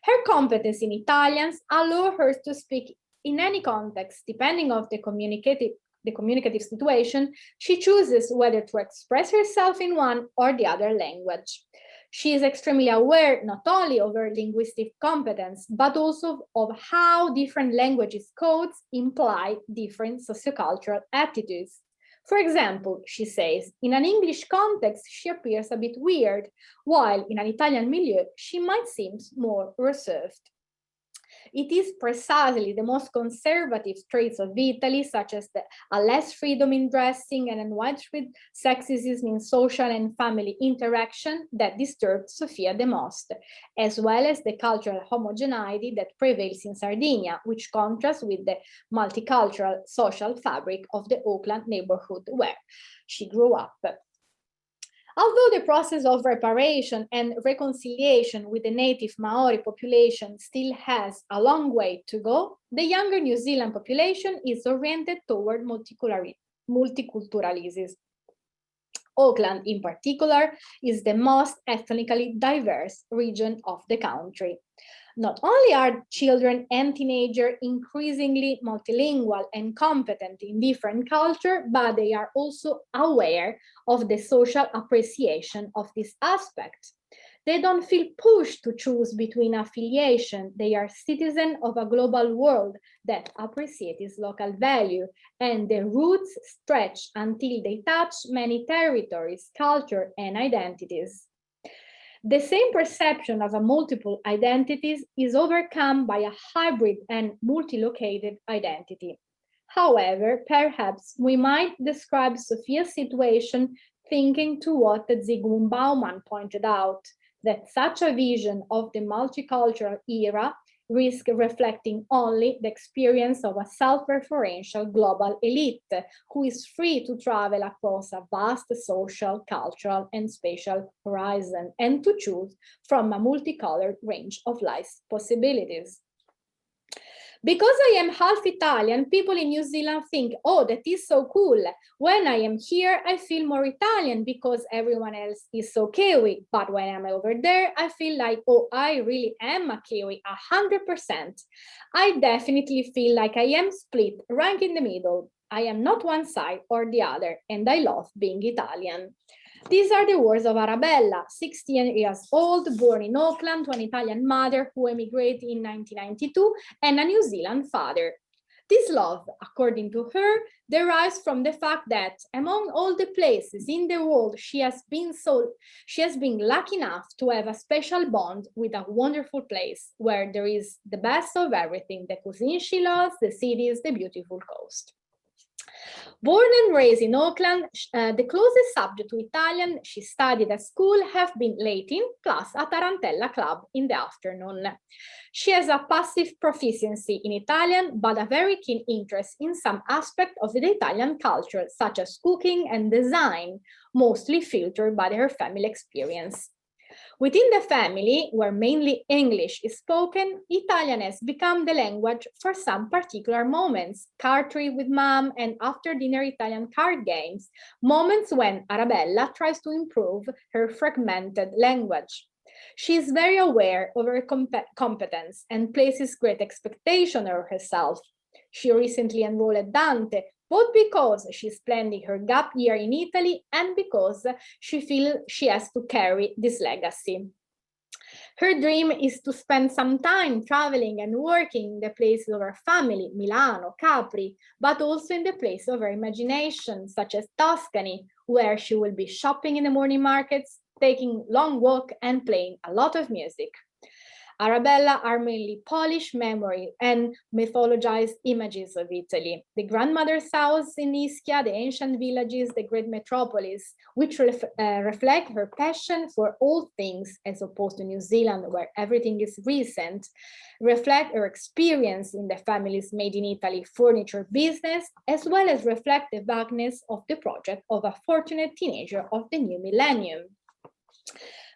Her competence in Italian allows her to speak in any context, depending on the communicative situation. She chooses whether to express herself in one or the other language. She is extremely aware not only of her linguistic competence, but also of how different languages codes imply different sociocultural attitudes. For example, she says, in an English context, she appears a bit weird, while in an Italian milieu, she might seem more reserved. It is precisely the most conservative traits of Italy, such as a less freedom in dressing and a widespread sexism in social and family interaction, that disturbed Sophia the most, as well as the cultural homogeneity that prevails in Sardinia, which contrasts with the multicultural social fabric of the Auckland neighborhood where she grew up. Although the process of reparation and reconciliation with the native Maori population still has a long way to go, the younger New Zealand population is oriented toward multiculturalism. Auckland, in particular, is the most ethnically diverse region of the country. Not only are children and teenagers increasingly multilingual and competent in different cultures, but they are also aware of the social appreciation of this aspect. They don't feel pushed to choose between affiliation. They are citizens of a global world that appreciates local value, and the roots stretch until they touch many territories, culture, and identities. The same perception of a multiple identities is overcome by a hybrid and multi-located identity. However, perhaps we might describe Sophia's situation thinking to what Zygmunt Bauman pointed out, that such a vision of the multicultural era risks reflecting only the experience of a self-referential global elite who is free to travel across a vast social, cultural, and spatial horizon and to choose from a multicolored range of life possibilities. Because I am half Italian, people in New Zealand think, oh, that is so cool. When I am here, I feel more Italian because everyone else is so Kiwi. But when I'm over there, I feel like, oh, I really am a Kiwi, 100%. I definitely feel like I am split right in the middle. I am not one side or the other, and I love being Italian. These are the words of Arabella, 16 years old, born in Auckland to an Italian mother who emigrated in 1992 and a New Zealand father. This love, according to her, derives from the fact that among all the places in the world she has been lucky enough to have a special bond with a wonderful place where there is the best of everything, the cuisine she loves, the cities, the beautiful coast. Born and raised in Auckland, the closest subject to Italian she studied at school have been Latin plus a Tarantella club in the afternoon. She has a passive proficiency in Italian, but a very keen interest in some aspect of the Italian culture, such as cooking and design, mostly filtered by her family experience. Within the family, where mainly English is spoken, Italian has become the language for some particular moments, card trip with mom and after-dinner Italian card games, moments when Arabella tries to improve her fragmented language. She is very aware of her competence and places great expectation on herself. She recently enrolled at Dante, both because she's planning her gap year in Italy and because she feels she has to carry this legacy. Her dream is to spend some time traveling and working in the places of her family, Milano, Capri, but also in the place of her imagination, such as Tuscany, where she will be shopping in the morning markets, taking long walks and playing a lot of music. Arabella are mainly Polish memory and mythologized images of Italy. The grandmother's house in Ischia, the ancient villages, the great metropolis, which reflect her passion for all things as opposed to New Zealand, where everything is recent, reflect her experience in the family's made in Italy furniture business, as well as reflect the vagueness of the project of a fortunate teenager of the new millennium.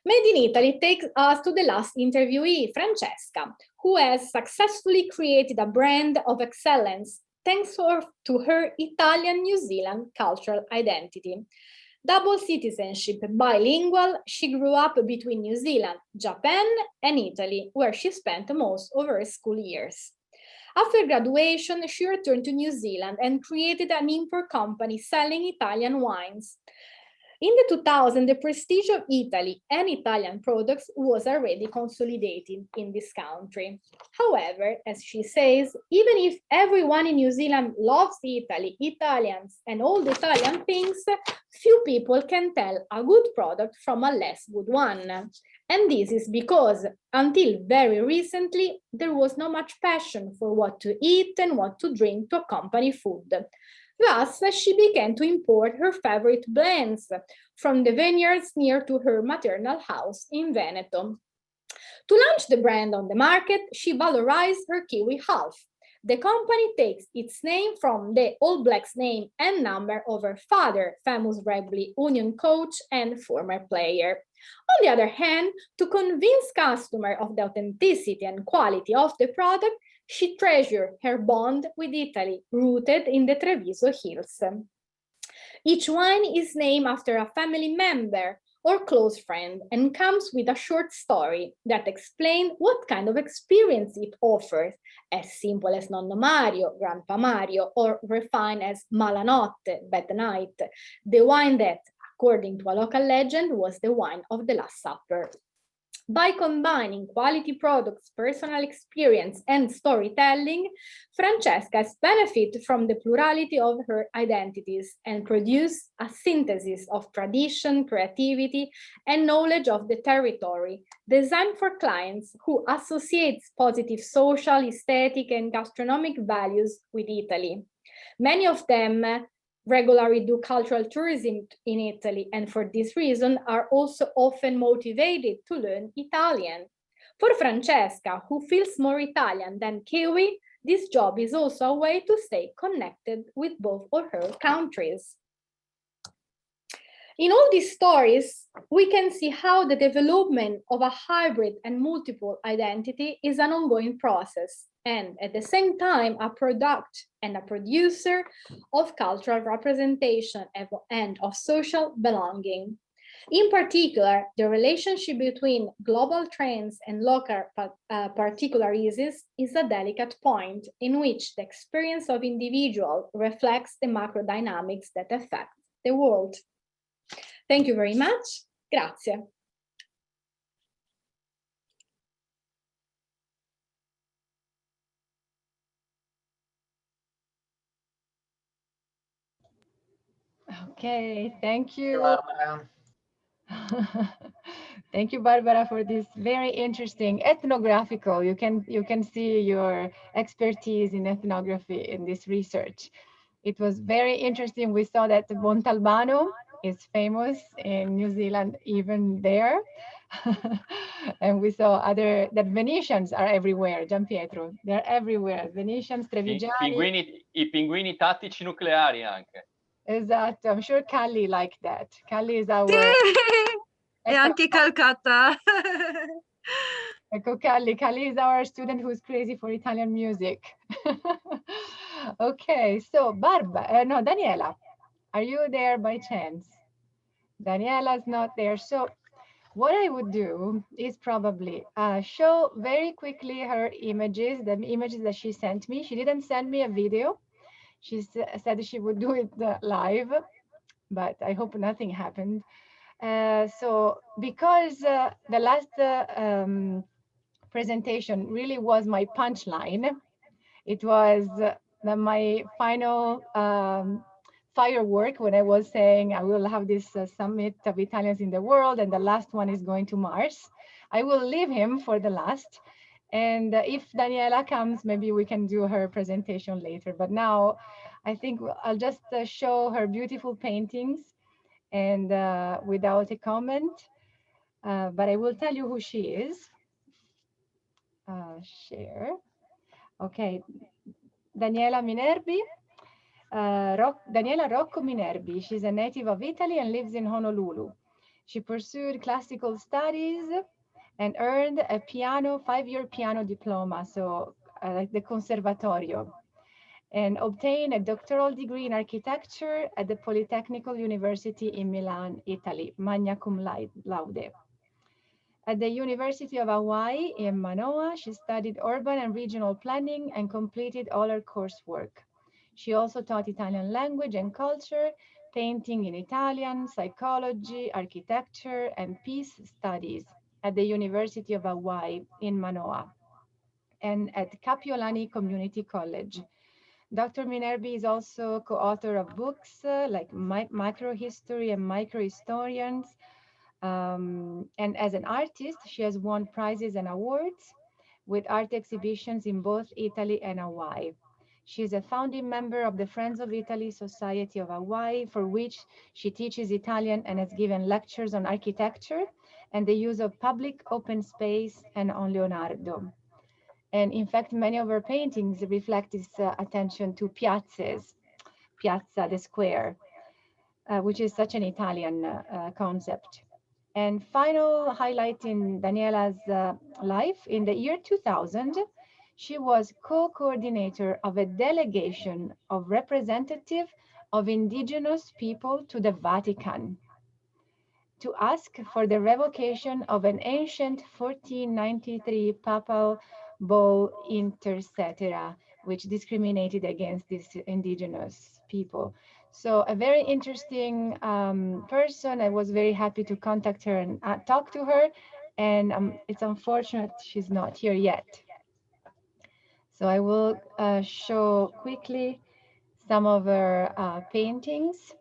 Made in Italy takes us to the last interviewee, Francesca, who has successfully created a brand of excellence thanks to her Italian-New Zealand cultural identity. Double citizenship, bilingual, she grew up between New Zealand, Japan, and Italy, where she spent most of her school years. After graduation, she returned to New Zealand and created an import company selling Italian wines. In the 2000s, the prestige of Italy and Italian products was already consolidated in this country. However, as she says, even if everyone in New Zealand loves Italy, Italians, and all the Italian things, few people can tell a good product from a less good one. And this is because, until very recently, there was not much passion for what to eat and what to drink to accompany food. Thus, she began to import her favorite blends from the vineyards near to her maternal house in Veneto. To launch the brand on the market, she valorized her Kiwi half. The company takes its name from the All Blacks name and number of her father, famous rugby union coach and former player. On the other hand, to convince customers of the authenticity and quality of the product, she treasured her bond with Italy, rooted in the Treviso Hills. Each wine is named after a family member or close friend and comes with a short story that explains what kind of experience it offers, as simple as Nonno Mario, Grandpa Mario, or refined as Malanotte, Bad Night, the wine that, according to a local legend, was the wine of the Last Supper. By combining quality products, personal experience, and storytelling, Francesca has benefited from the plurality of her identities and produced a synthesis of tradition, creativity, and knowledge of the territory, designed for clients who associate positive social, aesthetic, and gastronomic values with Italy. Many of them regularly do cultural tourism in Italy, and for this reason are also often motivated to learn Italian. For Francesca, who feels more Italian than Kiwi, this job is also a way to stay connected with both of her countries. In all these stories, we can see how the development of a hybrid and multiple identity is an ongoing process, and at the same time a product and a producer of cultural representation and of social belonging. In particular, the relationship between global trends and local particularisms is a delicate point in which the experience of individual reflects the macro dynamics that affect the world. Thank you very much. Grazie. Okay, thank you. Barbara. Thank you, Barbara, for this very interesting ethnographical. You can see your expertise in ethnography in this research. It was very interesting. We saw that Montalbano is famous in New Zealand, even there. And we saw that Venetians are everywhere, Gian Pietro. They're everywhere. Venetians, Trevigiani. I pinguini tattici nucleari anche. Esatto, I'm sure Calli liked that. Calli is our... E anche Calcutta. Ecco Calli. Calli is our student who's crazy for Italian music. Okay, so Daniela, are you there by chance? Daniela's not there. So what I would do is probably show very quickly her images, the images that she sent me. She didn't send me a video. She said she would do it live, but I hope nothing happened. So because the last presentation really was my punchline, it was my final firework when I was saying I will have this summit of Italians in the world and the last one is going to Mars. I will leave him for the last. And if Daniela comes, maybe we can do her presentation later. But now I think I'll just show her beautiful paintings and without a comment. But I will tell you who she is. Share. Okay. Daniela Minerby. Daniela Rocco Minerby. She's a native of Italy and lives in Honolulu. She pursued classical studies and earned a 5-year piano diploma, so like the Conservatorio, and obtained a doctoral degree in architecture at the Polytechnical University in Milan, Italy, magna cum laude. At the University of Hawaii in Manoa, she studied urban and regional planning and completed all her coursework. She also taught Italian language and culture, painting in Italian, psychology, architecture, and peace studies at the University of Hawaii in Manoa and at Kapiolani Community College. Dr. Minerby is also co-author of books like Microhistory and Microhistorians. And as an artist, she has won prizes and awards with art exhibitions in both Italy and Hawaii. She is a founding member of the Friends of Italy Society of Hawaii, for which she teaches Italian and has given lectures on architecture and the use of public open space and on Leonardo. And in fact, many of her paintings reflect this attention to piazzas, piazza, the square, which is such an Italian concept. And final highlight in Daniela's life, in the year 2000, she was co-coordinator of a delegation of representative of indigenous people to the Vatican to ask for the revocation of an ancient 1493 papal bull inter cetera, which discriminated against these indigenous people. So a very interesting person. I was very happy to contact her and talk to her. And it's unfortunate she's not here yet. So I will show quickly some of her paintings.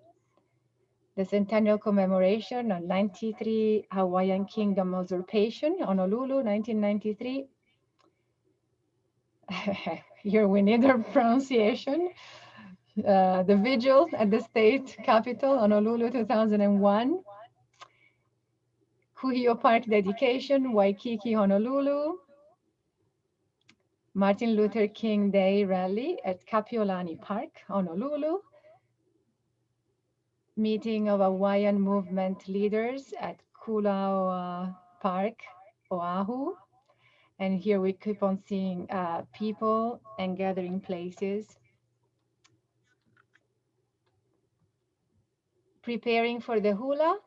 The centennial commemoration on 93 Hawaiian Kingdom usurpation, Honolulu, 1993. Here we need a pronunciation. The vigil at the state capitol, Honolulu, 2001. Kuhio Park dedication, Waikiki, Honolulu. Martin Luther King Day rally at Kapiolani Park, Honolulu. Meeting of Hawaiian movement leaders at Kulaoa Park, Oahu. And here we keep on seeing people and gathering places. Preparing for the hula.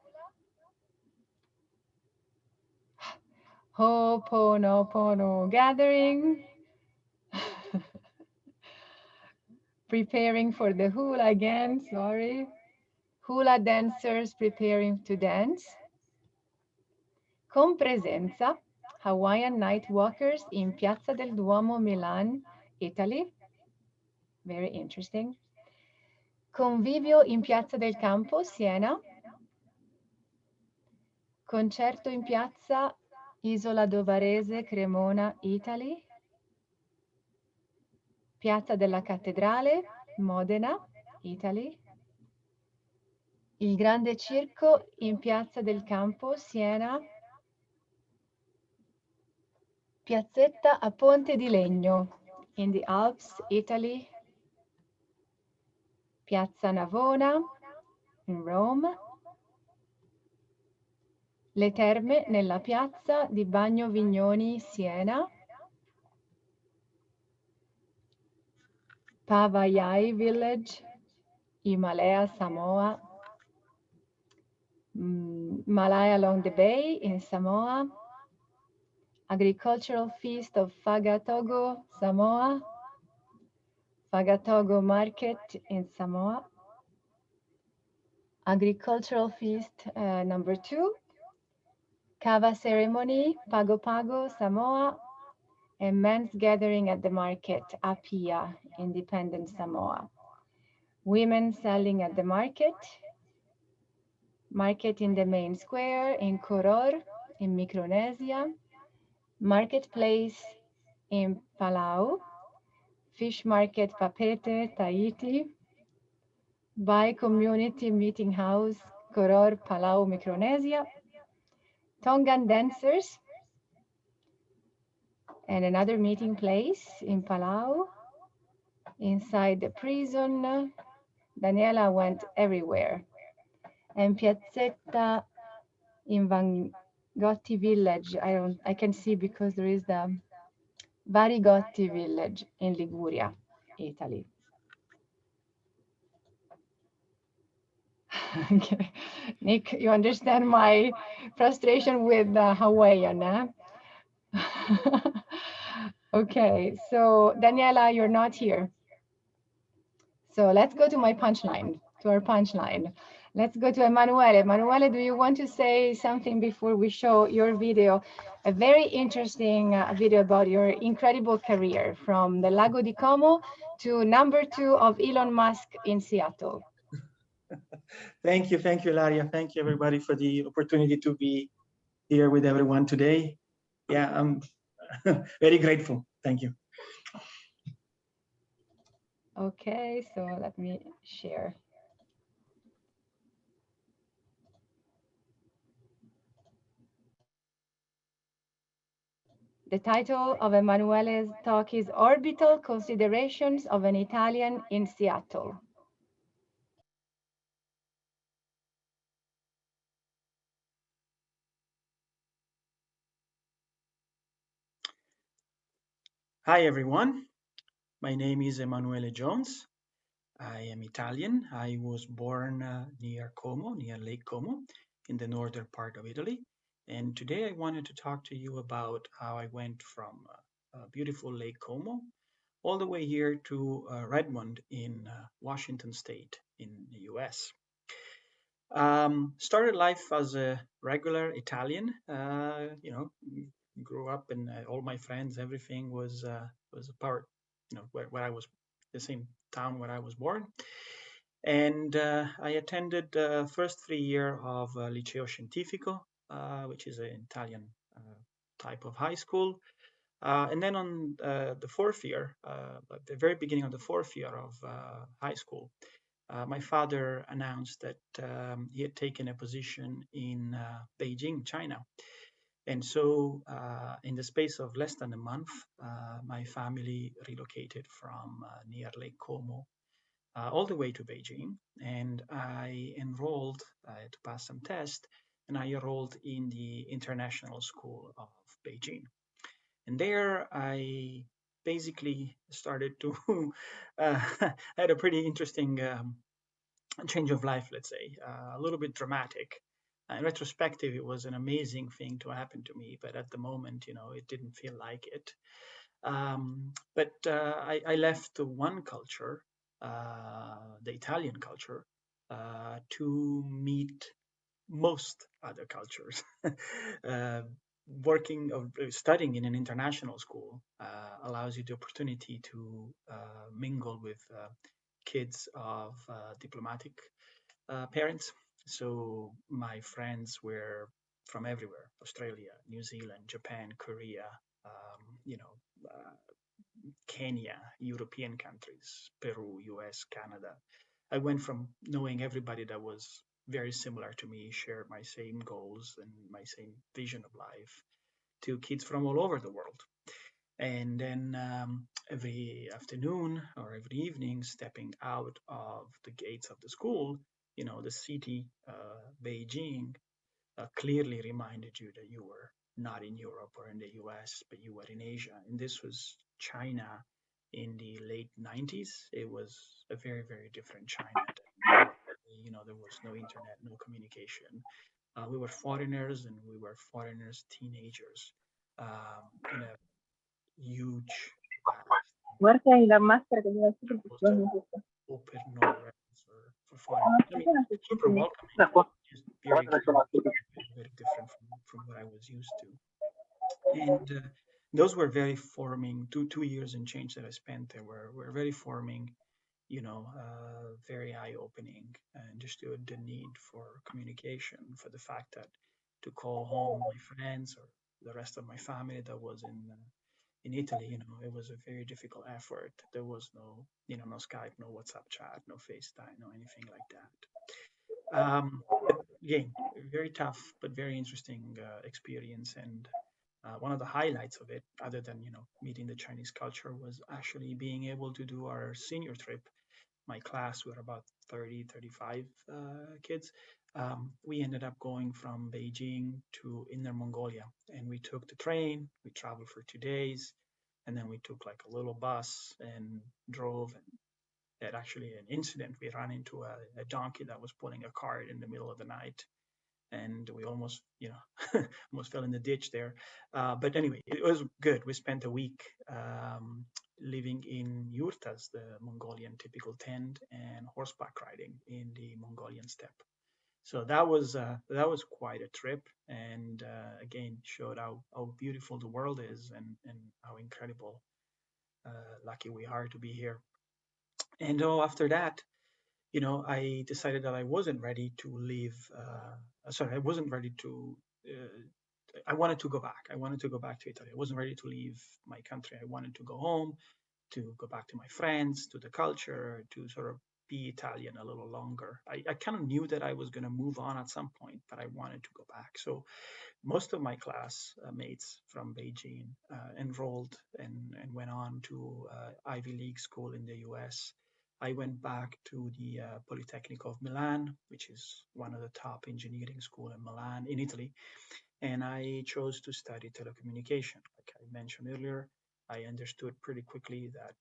Ho'oponopono gathering. Preparing for the hula again, sorry. Hula dancers preparing to dance. Con presenza, Hawaiian night walkers in Piazza del Duomo, Milan, Italy. Very interesting. Convivio in Piazza del Campo, Siena. Concerto in Piazza Isola do Varese, Cremona, Italy. Piazza della Cattedrale, Modena, Italy. Il Grande Circo in Piazza del Campo, Siena. Piazzetta a Ponte di Legno, in the Alps, Italy. Piazza Navona, in Rome. Le terme nella piazza di Bagno Vignoni, Siena. Pavayai Village, Himalaya, Samoa. Malaya along the bay in Samoa. Agricultural Feast of Fagatogo, Samoa. Fagatogo Market in Samoa. Agricultural Feast number 2. Kava Ceremony, Pago Pago, Samoa. And men's gathering at the market, Apia, Independent Samoa. Women selling at the market. Market in the main square in Koror, in Micronesia. Marketplace in Palau. Fish market Papete, Tahiti. Bai community meeting house, Koror, Palau, Micronesia. Tongan dancers. And another meeting place in Palau. Inside the prison. Daniela went everywhere. And Piazzetta in Vangotti village. I can see because there is the Varigotti village in Liguria, Italy. Okay. Nick, you understand my frustration with Hawaiian, eh? Okay, so Daniela, you're not here. So let's go to my punchline, to our punchline. Let's go to Emanuele. Emanuele, do you want to say something before we show your video? A very interesting video about your incredible career from the Lago di Como to #2 of Elon Musk in Seattle. Thank you, Ilaria. Thank you, everybody, for the opportunity to be here with everyone today. Yeah, I'm very grateful. Thank you. Okay, so let me share. The title of Emanuele's talk is Orbital Considerations of an Italian in Seattle. Hi, everyone. My name is Emanuele Jones. I am Italian. I was born near Como, near Lake Como, in the northern part of Italy. And today I wanted to talk to you about how I went from beautiful Lake Como all the way here to Redmond in Washington State in the US. Started life as a regular Italian, you know, grew up and all my friends, everything was a part, you know, where I was, the same town where I was born. And I attended the first 3 years of Liceo Scientifico, which is an Italian type of high school. And then on the 4th year, at the very beginning of the 4th year of high school, my father announced that he had taken a position in Beijing, China. And so in the space of less than a month, my family relocated from near Lake Como all the way to Beijing. And I enrolled, to pass some tests, and I enrolled in the International School of Beijing. And there I basically started to, I had a pretty interesting change of life, let's say, a little bit dramatic. In retrospective, it was an amazing thing to happen to me, but at the moment, it didn't feel like it. But I left one culture, the Italian culture, to meet most other cultures. uh, Working or studying in an international school allows you the opportunity to mingle with kids of diplomatic parents. So my friends were from everywhere: Australia, New Zealand, Japan, Korea, Kenya, European countries, Peru, US, Canada. I went from knowing everybody that was very similar to me, shared my same goals and my same vision of life, to kids from all over the world. And then every afternoon or every evening, stepping out of the gates of the school, the city, Beijing, clearly reminded you that you were not in Europe or in the US, but you were in Asia. And this was China in the late 90s. It was a very, very different China. There was no internet, no communication. We were foreigners, and we were foreigners, teenagers, in a huge, Guarda la maschera che mi ha fatto il bisogno di questo. open Norway for foreigners. I mean, super welcoming, just very, very different from what I was used to. And those were very forming. Two years and change that I spent there were very forming, very eye-opening. I understood the need for communication, for the fact that to call home my friends or the rest of my family that was in Italy, it was a very difficult effort. There was no, no Skype, no WhatsApp chat, no FaceTime, no anything like that. But again, very tough, but very interesting experience. And one of the highlights of it, other than meeting the Chinese culture, was actually being able to do our senior trip. My class, we were about 30, 35 kids. We ended up going from Beijing to Inner Mongolia, and we took the train. We traveled for 2 days, and then we took like a little bus and drove. And had actually an incident. We ran into a donkey that was pulling a cart in the middle of the night, and we almost, almost fell in the ditch there. But anyway, it was good. We spent a week living in yurtas, the Mongolian typical tent, and horseback riding in the Mongolian steppe. So that was quite a trip, and again showed how beautiful the world is, and how incredible lucky we are to be here. And after that, I decided that I wasn't ready to leave. I wasn't ready to. I wanted to go back. I wanted to go back to Italy. I wasn't ready to leave my country. I wanted to go home, to go back to my friends, to the culture, to sort of be Italian a little longer. I kind of knew that I was going to move on at some point, but I wanted to go back. So most of my class mates from Beijing enrolled and went on to Ivy League school in the US. I went back to the Polytechnic of Milan, which is one of the top engineering school in Milan, in Italy. And I chose to study telecommunication. Like I mentioned earlier, I understood pretty quickly that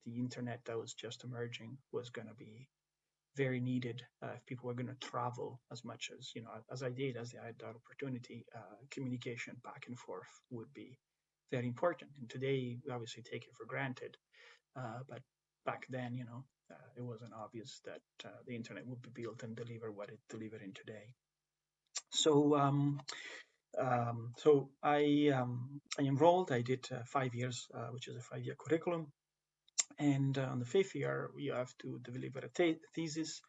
the internet that was just emerging was going to be very needed if people were going to travel as much as, as I did, as I had that opportunity. Communication back and forth would be very important. And today, we obviously take it for granted. But back then, it wasn't obvious that the internet would be built and deliver what it's delivering today. So I enrolled. I did 5 years, which is a 5-year curriculum. And on the 5th year, we have to deliver a thesis.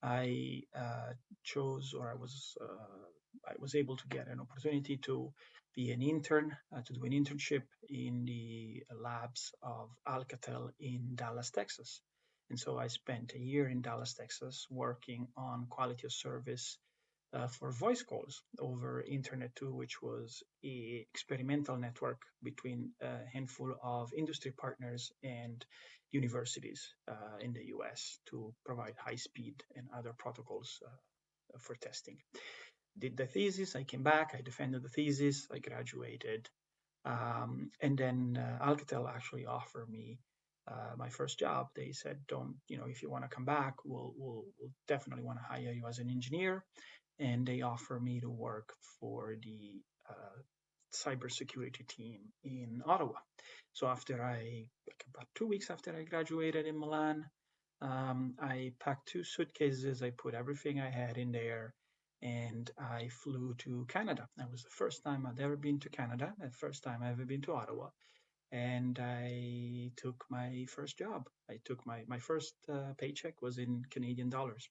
I chose, or I was able to get an opportunity to be an intern, to do an internship in the labs of Alcatel in Dallas, Texas. And so I spent a year in Dallas, Texas, working on quality of service for voice calls over Internet 2, which was an experimental network between a handful of industry partners and universities in the US to provide high speed and other protocols for testing. Did the thesis, I came back, I defended the thesis, I graduated. And then Alcatel actually offered me my first job. They said, "Don't, if you want to come back, we'll definitely want to hire you as an engineer." And they offered me to work for the cybersecurity team in Ottawa. So about 2 weeks after I graduated in Milan, I packed 2 suitcases. I put everything I had in there, and I flew to Canada. That was the first time I'd ever been to Canada, the first time I've ever been to Ottawa. And I took my first job. I took my first paycheck was in Canadian dollars.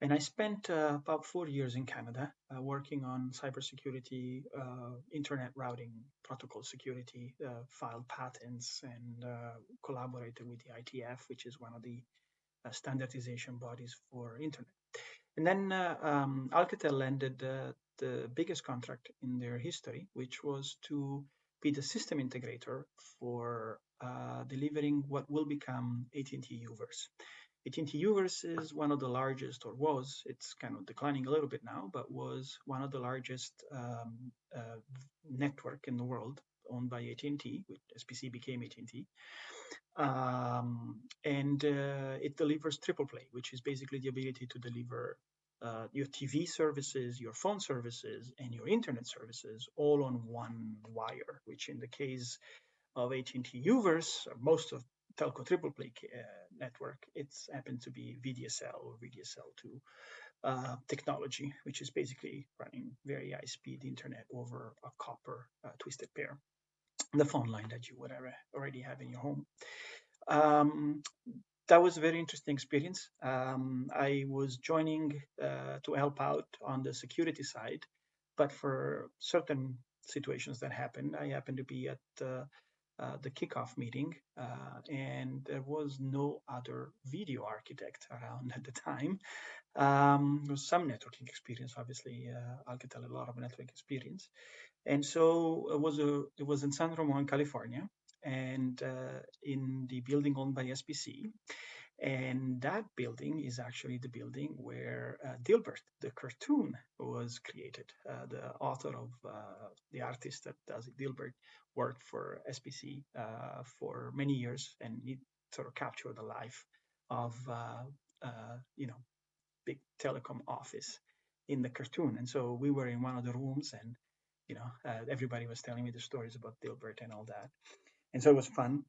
And I spent about 4 years in Canada working on cybersecurity, internet routing, protocol security, filed patents, and collaborated with the ITF, which is one of the standardization bodies for internet. And then Alcatel landed the biggest contract in their history, which was to be the system integrator for delivering what will become AT&T Uverse. AT&T Uverse is one of the largest, or was, it's kind of declining a little bit now, but was one of the largest network in the world, owned by AT&T, which SPC became AT&T. And it delivers triple play, which is basically the ability to deliver your TV services, your phone services, and your internet services all on one wire, which in the case of AT&T Uverse, most of telco triple play network, it's happened to be VDSL or VDSL2 technology, which is basically running very high speed internet over a copper twisted pair, the phone line that you would already have in your home. That was a very interesting experience. I was joining to help out on the security side, but for certain situations that happened, I happened to be at the kickoff meeting, and there was no other video architect around at the time. There was some networking experience, obviously. Alcatel had a lot of networking experience, and so it was in San Ramon, California, and in the building owned by SPC. And that building is actually the building where Dilbert, the cartoon, was created. The author of the artist that does it, Dilbert, worked for SPC for many years, and he sort of captured the life of big telecom office in the cartoon. And so we were in one of the rooms, and everybody was telling me the stories about Dilbert and all that, and so it was fun.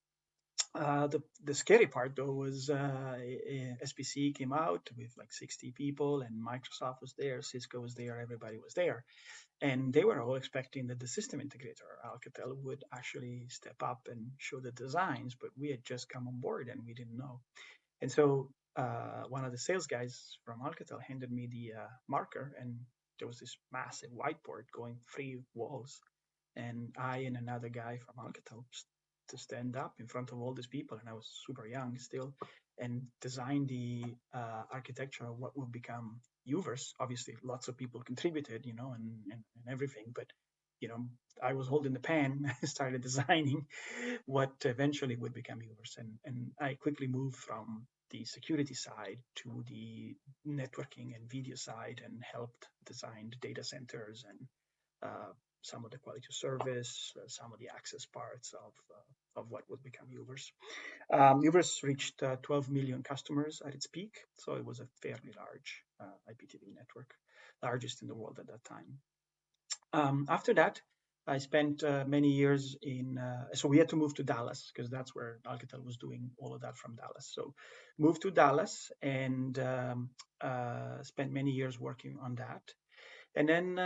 The scary part, though, was SPC came out with like 60 people, and Microsoft was there, Cisco was there, everybody was there. And they were all expecting that the system integrator, Alcatel, would actually step up and show the designs, but we had just come on board and we didn't know. And so one of the sales guys from Alcatel handed me the marker, and there was this massive whiteboard going 3 walls. And I and another guy from Alcatel to stand up in front of all these people, and I was super young still, and design the architecture of what would become Uverse. Obviously, lots of people contributed, and everything, but I was holding the pen, started designing what eventually would become Uverse, and I quickly moved from the security side to the networking and video side, and helped design the data centers and some of the quality of service, some of the access parts of what would become Uverse. Uverse reached 12 million customers at its peak, so it was a fairly large IPTV network, largest in the world at that time. After that, I spent many years so we had to move to Dallas, because that's where Alcatel was doing all of that from Dallas. So moved to Dallas and spent many years working on that. And then,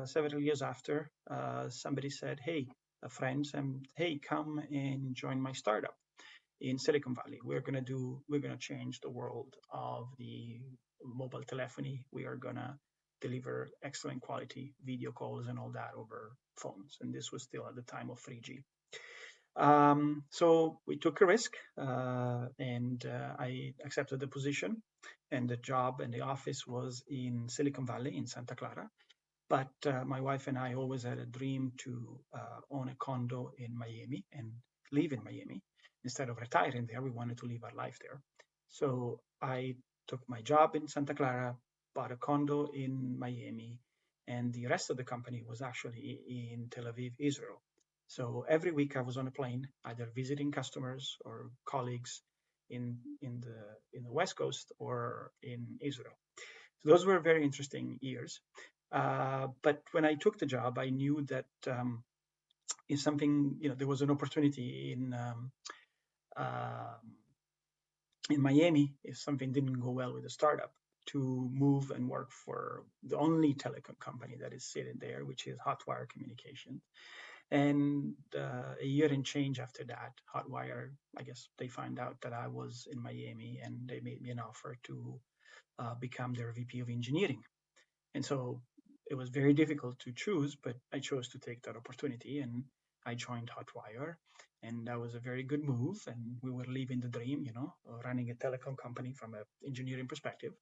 several years after, somebody said, hey, a friend said, hey, come and join my startup in Silicon Valley. We're going to change the world of the mobile telephony. We are going to deliver excellent quality video calls and all that over phones. And this was still at the time of 3G. So we took a risk, and I accepted the position, and the job and the office was in Silicon Valley in Santa Clara. But my wife and I always had a dream to own a condo in Miami and live in Miami. Instead of retiring there, we wanted to live our life there. So I took my job in Santa Clara, bought a condo in Miami, and the rest of the company was actually in Tel Aviv, Israel. So every week I was on a plane, either visiting customers or colleagues in the West Coast or in Israel. So those were very interesting years. But when I took the job, I knew that if something, there was an opportunity in Miami, if something didn't go well with the startup, to move and work for the only telecom company that is sitting there, which is Hotwire Communications. And a year and change after that, Hotwire, I guess they found out that I was in Miami, and they made me an offer to become their VP of engineering. And so it was very difficult to choose, but I chose to take that opportunity, and I joined Hotwire, and that was a very good move. And we were living the dream, running a telecom company from an engineering perspective,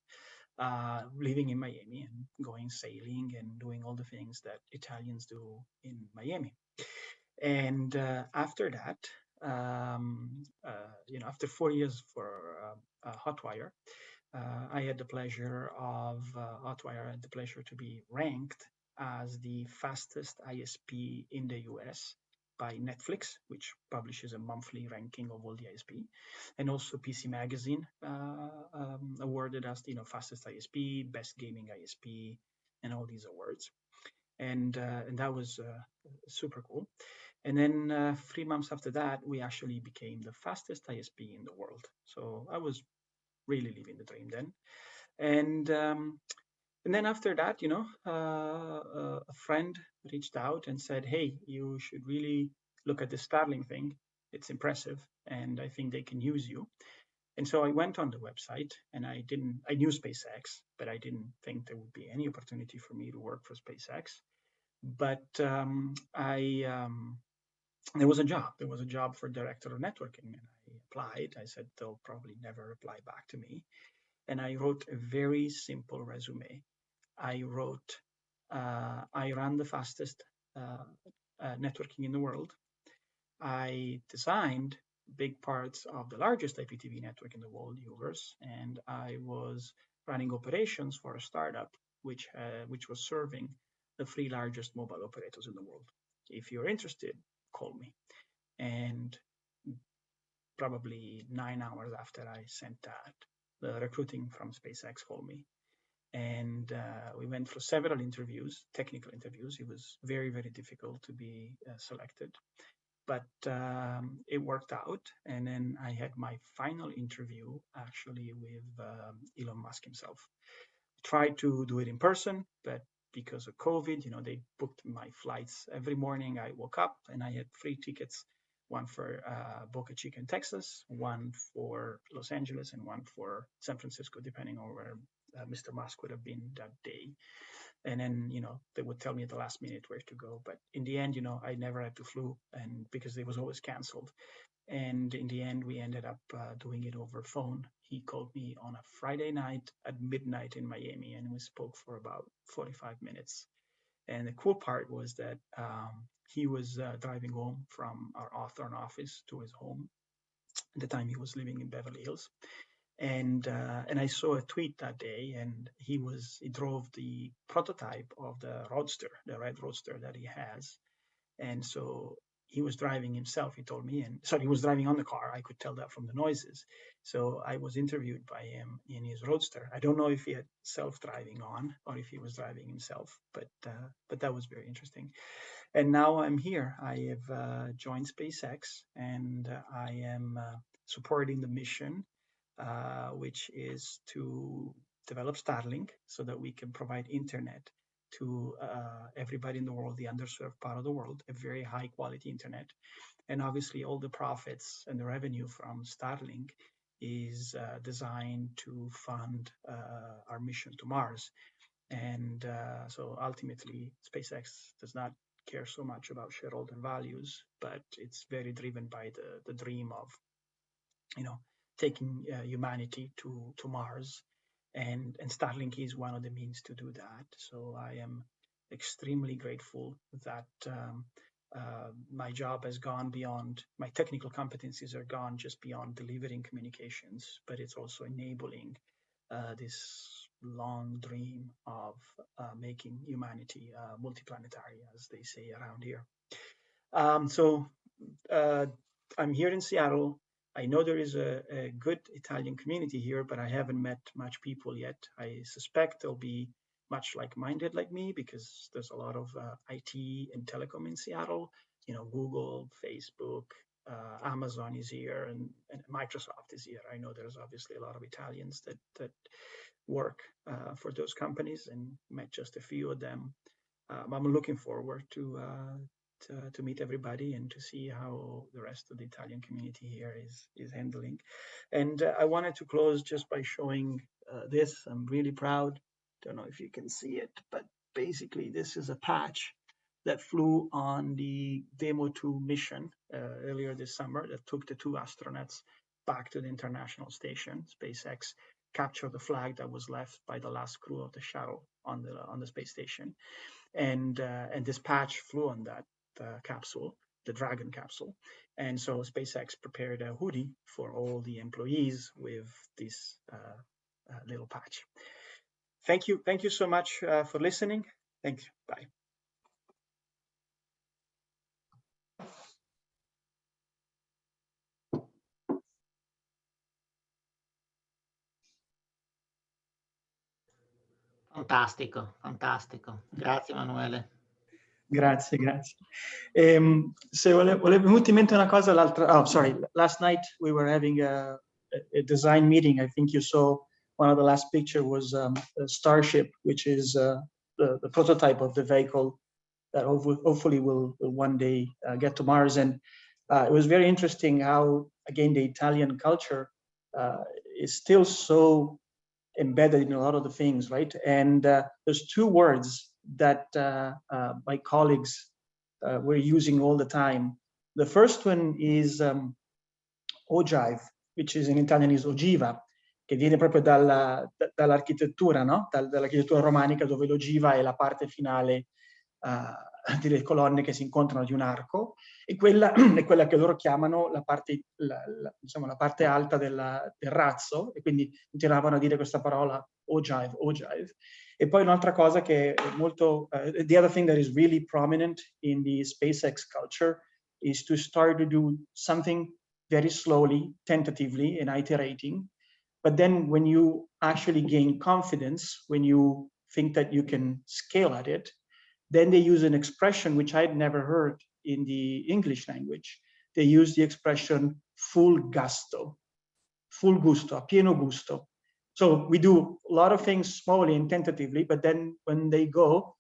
living in Miami and going sailing and doing all the things that Italians do in Miami. And after that, after 4 years for Hotwire, I had the pleasure of Hotwire had the pleasure to be ranked as the fastest ISP in the US by Netflix, which publishes a monthly ranking of all the ISP, and also PC Magazine awarded us, fastest ISP, best gaming ISP, and all these awards, and that was super cool. And then 3 months after that, we actually became the fastest ISP in the world. So I was really living the dream then. And then after that, a friend reached out and said, "Hey, you should really look at the Starlink thing. It's impressive, and I think they can use you." And so I went on the website, and I knew SpaceX, but I didn't think there would be any opportunity for me to work for SpaceX. But there was a job. There was a job for director of networking, and I applied. I said they'll probably never reply back to me. And I wrote a very simple resume. I wrote, I ran the fastest networking in the world. I designed big parts of the largest IPTV network in the world, yours, and I was running operations for a startup which was serving the 3 largest mobile operators in the world. If you're interested, call me. And probably 9 hours after I sent that, the recruiting from SpaceX called me, and we went for several interviews, technical interviews. It was very, very difficult to be selected, but it worked out. And then I had my final interview actually with Elon Musk himself. Tried to do it in person, but because of COVID, they booked my flights every morning. I woke up and I had 3 tickets, one for Boca Chica in Texas, one for Los Angeles, and one for San Francisco, depending on where Mr. Musk would have been that day. And then, they would tell me at the last minute where to go. But in the end, I never had to flew, and because it was always canceled. And in the end, we ended up doing it over phone. He called me on a Friday night at midnight in Miami, and we spoke for about 45 minutes. And the cool part was that he was driving home from our Hawthorne office to his home. At the time, he was living in Beverly Hills. And I saw a tweet that day, and he drove the prototype of the Roadster, the red Roadster that he has. And so he was driving himself, he told me, and sorry, he was driving on the car. I could tell that from the noises. So I was interviewed by him in his Roadster. I don't know if he had self-driving on or if he was driving himself, but that was very interesting. And now I'm here. I have joined SpaceX, and I am supporting the mission, which is to develop Starlink so that we can provide internet to everybody in the world, the underserved part of the world, a very high quality internet. And obviously all the profits and the revenue from Starlink is designed to fund our mission to Mars. And so ultimately SpaceX does not care so much about shareholder values, but it's very driven by the dream of, taking humanity to Mars. And Starlink is one of the means to do that. So I am extremely grateful that my job has gone beyond, my technical competencies are gone just beyond delivering communications, but it's also enabling this long dream of making humanity multiplanetary, as they say around here. So I'm here in Seattle. I know there is a good Italian community here, but I haven't met much people yet. I suspect they'll be much like-minded like me, because there's a lot of IT and telecom in Seattle. You know, Google, Facebook, Amazon is here, and Microsoft is here. I know there's obviously a lot of Italians that work for those companies, and met just a few of them. I'm looking forward to meet everybody and to see how the rest of the Italian community here is handling. And I wanted to close just by showing this. I'm really proud. Don't know if you can see it, but basically this is a patch that flew on the Demo 2 mission earlier this summer that took the 2 astronauts back to the International Station. SpaceX captured the flag that was left by the last crew of the shuttle on the space station. And this patch flew on that capsule, the Dragon capsule. And so SpaceX prepared a hoodie for all the employees with this little patch. Thank you so much for listening. Thank you. Bye. Fantastico, fantastico. Grazie Emanuele. Grazie. Se volevo venuti in mente una cosa, last night we were having a design meeting. I think you saw one of the last picture was a Starship, which is the prototype of the vehicle that hopefully will one day get to Mars. And it was very interesting how, again, the Italian culture is still so embedded in a lot of the things, right? And there's 2 words that my colleagues were using all the time. The first one is ogive, which is in Italian is ogiva, che viene proprio dall'architettura, no? Dall'architettura romanica, dove l'ogiva è la parte finale delle colonne che si incontrano di un arco, e quella è quella che loro chiamano la parte, diciamo, la parte alta del razzo, e quindi continuavano a dire questa parola ogive. E poi un'altra cosa che è molto, the other thing that is really prominent in the SpaceX culture is to start to do something very slowly, tentatively, and iterating. But then when you actually gain confidence, when you think that you can scale at it, then they use an expression which I'd never heard in the English language. They use the expression full gusto, a pieno gusto. So we do a lot of things slowly and tentatively, but then when they go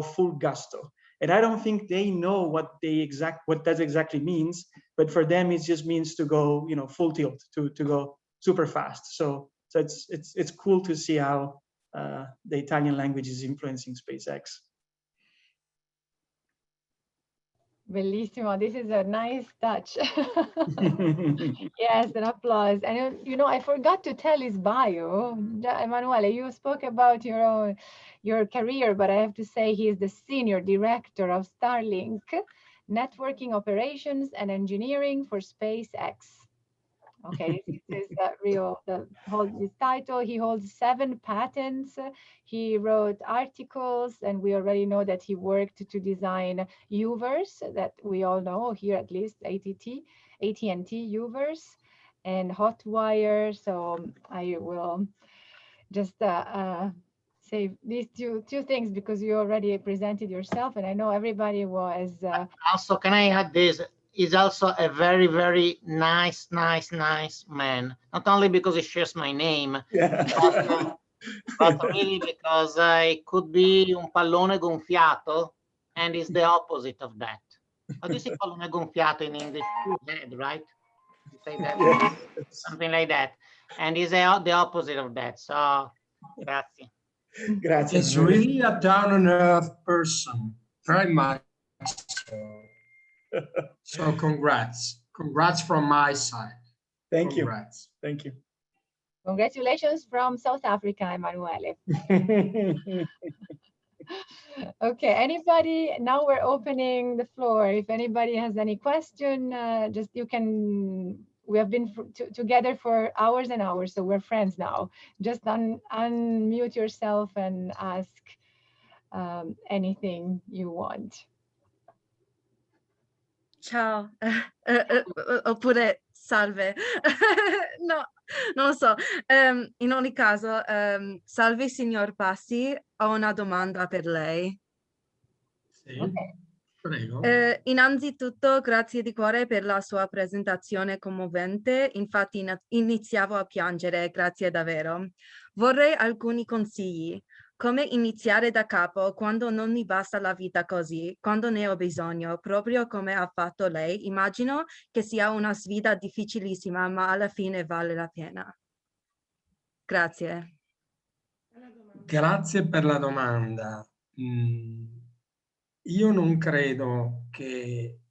full gusto. And I don't think they know what that exactly means, but for them it just means to go, you know, full tilt, to go super fast. So it's cool to see how the Italian language is influencing SpaceX. Bellissimo, this is a nice touch. Yes, an applause. And you know, I forgot to tell his bio. Emanuele, you spoke about your career, but I have to say he is the senior director of Starlink, networking operations and engineering for SpaceX. Okay, this is his title. He holds 7 patents. He wrote articles, and we already know that he worked to design UVerse that we all know here, at least AT&T UVerse and Hotwire. So I will just say these two things because you already presented yourself, and I know everybody was. Also, can I add this? He's also a very, very nice man. Not only because he shares my name, but really because I could be un pallone gonfiato, and he's the opposite of that. How do you say pallone gonfiato in English? Head, right? You say that? Yeah. Something like that. And he's the opposite of that. So, grazie. Grazie. It's really a down-on-earth person, very much so. So congrats from my side. Thank congrats. You. Thank you. Congratulations from South Africa, Emanuele. Okay, anybody, now we're opening the floor. If anybody has any question, just you can we have been together for hours and hours, so we're friends now. Just unmute yourself and ask anything you want. Ciao, oppure salve. No, non lo so. In ogni caso, salve signor Passi, ho una domanda per lei. Sì, prego. Innanzitutto, grazie di cuore per la sua presentazione commovente. Infatti, iniziavo a piangere, grazie davvero. Vorrei alcuni consigli. Come iniziare da capo quando non mi basta la vita così, quando ne ho bisogno, proprio come ha fatto lei? Immagino che sia una sfida difficilissima, ma alla fine vale la pena. Grazie. Grazie per la domanda. Io non credo che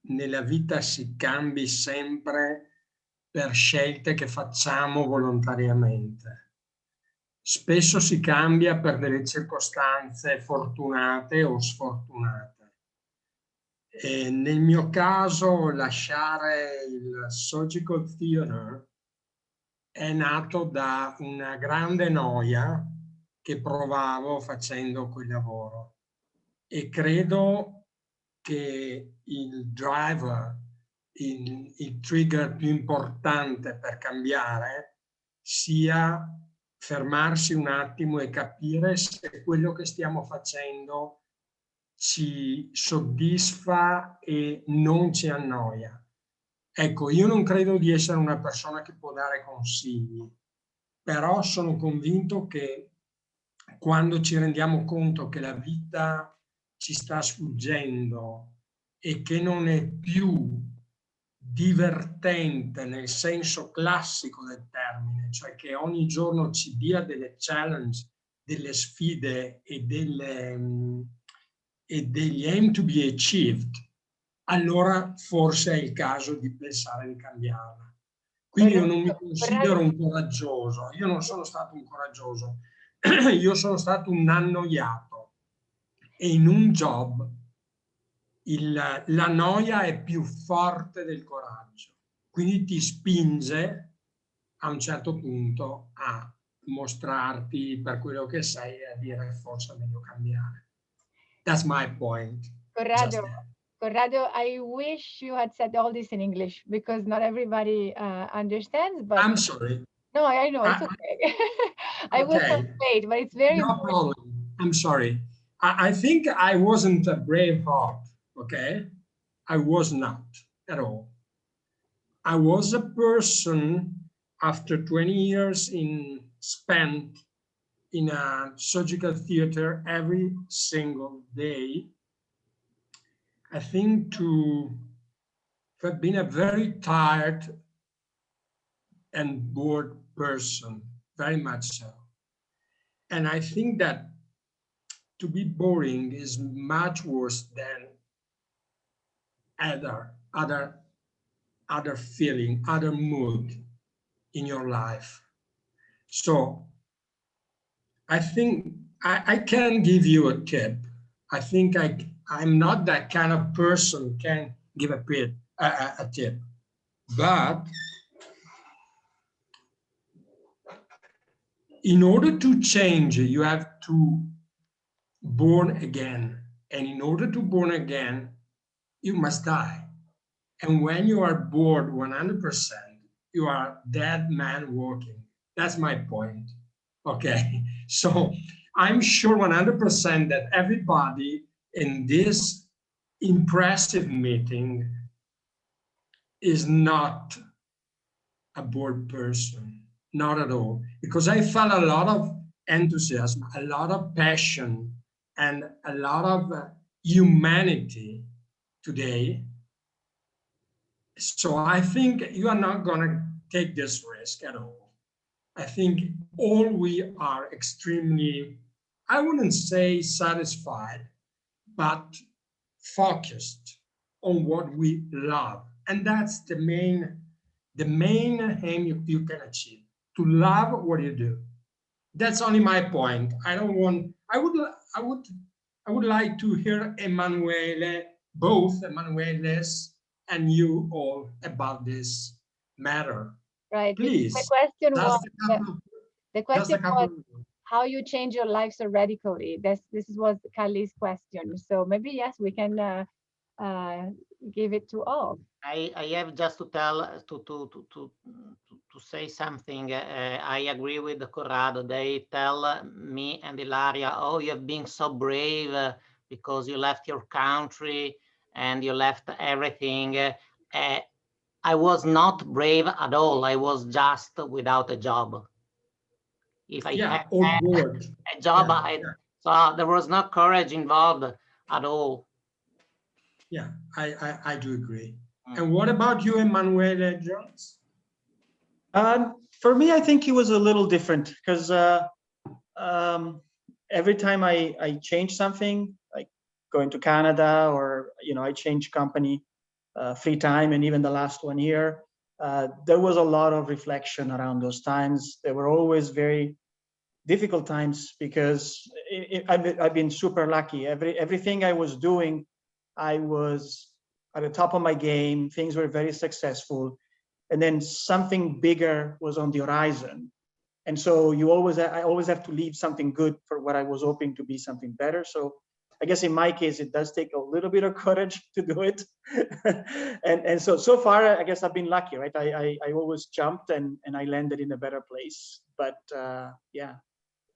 nella vita si cambi sempre per scelte che facciamo volontariamente. Spesso si cambia per delle circostanze fortunate o sfortunate. E nel mio caso lasciare il Surgical Theatre è nato da una grande noia che provavo facendo quel lavoro. E credo che il driver, il trigger più importante per cambiare sia fermarsi un attimo e capire se quello che stiamo facendo ci soddisfa e non ci annoia. Ecco, io non credo di essere una persona che può dare consigli, però sono convinto che quando ci rendiamo conto che la vita ci sta sfuggendo e che non è più divertente nel senso classico del termine, cioè che ogni giorno ci dia delle challenge, delle sfide e degli aim to be achieved, allora forse è il caso di pensare di cambiarla. Quindi io non mi considero un coraggioso, io non sono stato un coraggioso, io sono stato un annoiato e in un job la noia è più forte del coraggio, quindi ti spinge a un certo punto a mostrarti per quello che sei e a dire forse è meglio cambiare. That's my point. Corrado, I wish you had said all this in English because not everybody understands. But I'm sorry. No, I know, it's okay. I will translate, but it's very important. Problem. I'm sorry. I think I wasn't a brave heart, okay? I was not at all. I was a person after 20 years spent in a surgical theater every single day. I think to have been a very tired and bored person, very much so. And I think that to be boring is much worse than other feeling, other mood in your life. So I think I can give you a tip. I think I'm not that kind of person who can give a tip, but in order to change, you have to born again. And in order to born again, you must die. And when you are bored 100%, you are dead man walking. That's my point. Okay. So I'm sure 100% that everybody in this impressive meeting is not a bored person. Not at all. Because I felt a lot of enthusiasm, a lot of passion, and a lot of humanity today. So I think you are not going to take this risk at all. I think all we are extremely, I wouldn't say satisfied, but focused on what we love. And that's the main aim you can achieve, to love what you do. That's only my point. I would like to hear Emanuele, both Emanueles and you all about this matter. Right. Please. The question was, Just a couple. the Just question a couple. was how you change your life so radically. This was Kali's question. So maybe yes, we can give it to all. I have just to tell to say something. I agree with Corrado. They tell me and Ilaria, oh, you have been so brave because you left your country and you left everything. I was not brave at all. I was just without a job. If I had bored. a job, Yeah, so there was no courage involved at all. Yeah, I do agree. And what about you, Emanuele Jones? For me, I think it was a little different because every time I change something, like going to Canada or, I changed company 3 times, and even the last 1 year, there was a lot of reflection around those times. They were always very difficult times because I've been super lucky. Everything I was doing, I was at the top of my game. Things were very successful. And then something bigger was on the horizon. And so I always have to leave something good for what I was hoping to be something better. So I guess in my case, it does take a little bit of courage to do it. and so far, I guess I've been lucky, right? I always jumped and I landed in a better place. But yeah,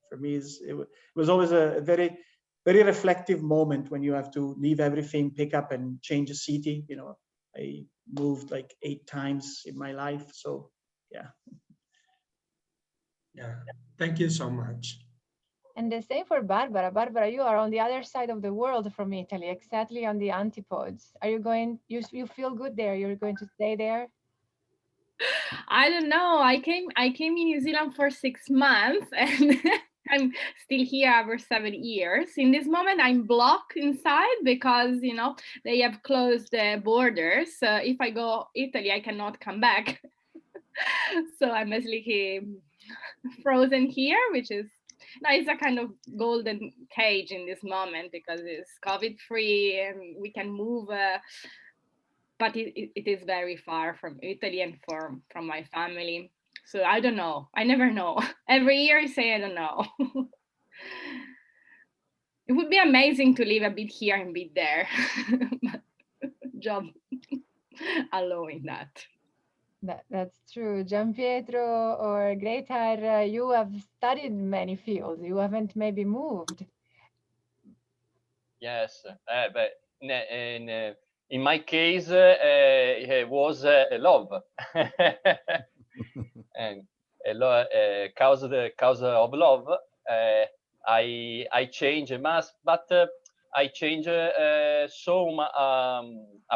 for me, it was always a very, very reflective moment when you have to leave everything, pick up and change a city. I moved like 8 times in my life. So yeah. Yeah, thank you so much. And the same for Barbara. Barbara, you are on the other side of the world from Italy, exactly on the antipodes. Are you going, you feel good there? You're going to stay there? I don't know. I came in New Zealand for 6 months and I'm still here over 7 years. In this moment, I'm blocked inside because, they have closed the borders. So if I go Italy, I cannot come back. So I'm basically frozen here, which is, it's a kind of golden cage in this moment because it's COVID-free and we can move. But it is very far from Italy and from my family. So I don't know. I never know. Every year I say I don't know. It would be amazing to live a bit here and a bit there. But job allowing that. That's true. Gianpietro or Gretar, you have studied many fields. You haven't maybe moved. Yes, but in my case, it was love, and cause of love. I changed mass, but I changed a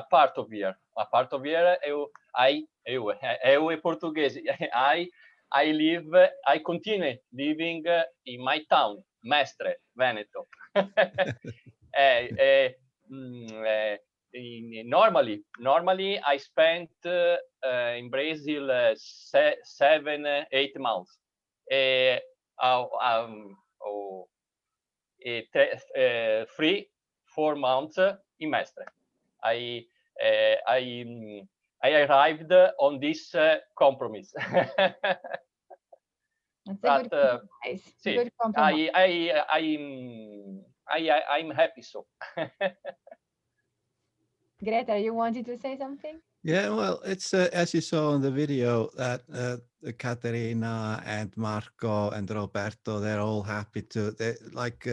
part of here. A part of here, eu português. I continue living in my town, Mestre, Veneto. Normally I spent in Brazil 7-8 months. 3-4 months in Mestre. I arrived on this compromise. That's a good compromise. See, good compromise. I'm happy so. Greta, you wanted to say something? Yeah, well, it's as you saw in the video that Caterina and Marco and Roberto, they're all happy to, like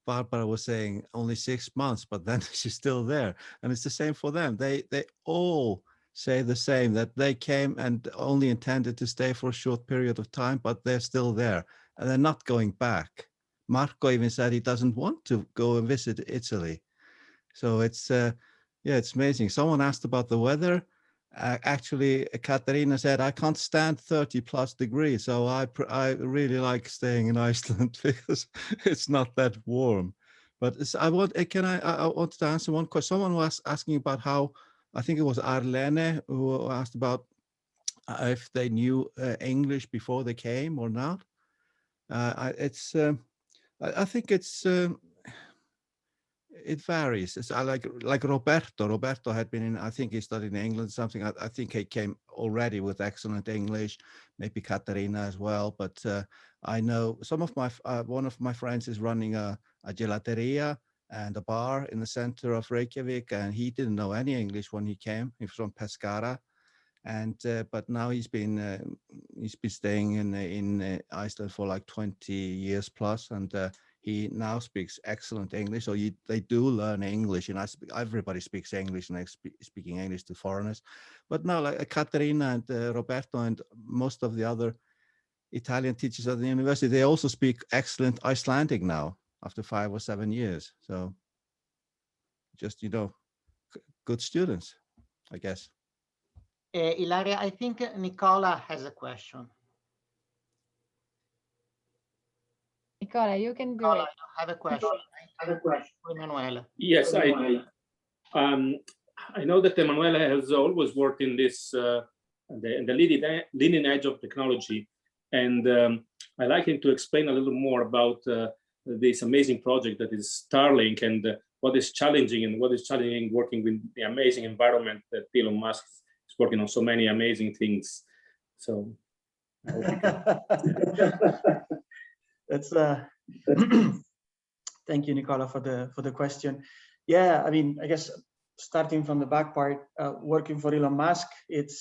Barbara was saying, only 6 months, but then she's still there. And it's the same for them. They all say the same, that they came and only intended to stay for a short period of time, but they're still there and they're not going back. Marco even said he doesn't want to go and visit Italy. So it's, yeah, it's amazing. Someone asked about the weather. Actually, Katarina said, I can't stand 30+ degrees. So I really like staying in Iceland because it's not that warm. But I wanted to answer one question. Someone was asking about how, I think it was Arlene who asked about if they knew English before they came or not. I think it's It varies. It's like Roberto. Roberto had been in, I think he studied in England, something. I think he came already with excellent English, maybe Caterina as well. But I know some of my, one of my friends is running a gelateria and a bar in the center of Reykjavik, and he didn't know any English when he came. He's from Pescara. And but now he's been staying in Iceland for like 20 years plus, and he now speaks excellent English. So they do learn English, and everybody speaks English, and speaking English to foreigners. But now, like Caterina and Roberto and most of the other Italian teachers at the university, they also speak excellent Icelandic now after 5 or 7 years. So just, you know, good students, I guess. Ilaria, I think Nicola has a question. Nicola, you can do Nicola, it. you have a question. I have a question for Emanuele. Yes, I know that Emanuele has always worked in this the leading edge of technology, and I'd like him to explain a little more about this amazing project that is Starlink, and what is challenging working with the amazing environment that Elon Musk is working on so many amazing things. So I hope you can. That's thank you, Nicola, for the question. Yeah, I mean, I guess starting from the back part, working for Elon Musk, it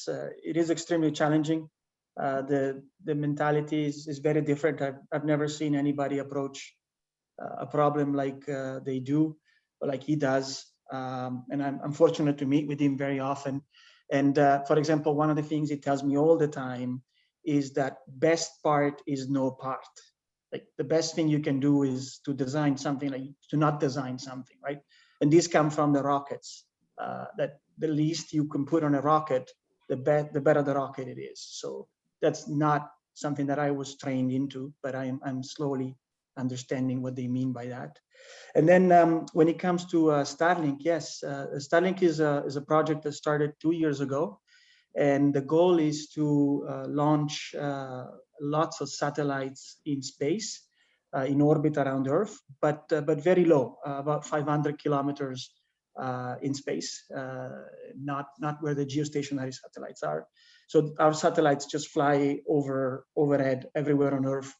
is extremely challenging. The mentality is very different. I've never seen anybody approach a problem like they do, or like he does. And I'm fortunate to meet with him very often. And for example, one of the things he tells me all the time is that best part is no part. Like the best thing you can do is to design something, like to not design something, right? And these come from the rockets. That the least you can put on a rocket, the better the rocket it is. So that's not something that I was trained into, but I'm slowly understanding what they mean by that. And then when it comes to Starlink, yes, Starlink is a project that started 2 years ago. And the goal is to launch lots of satellites in space, in orbit around Earth, but very low, about 500 kilometers in space, not where the geostationary satellites are. So our satellites just fly overhead everywhere on Earth,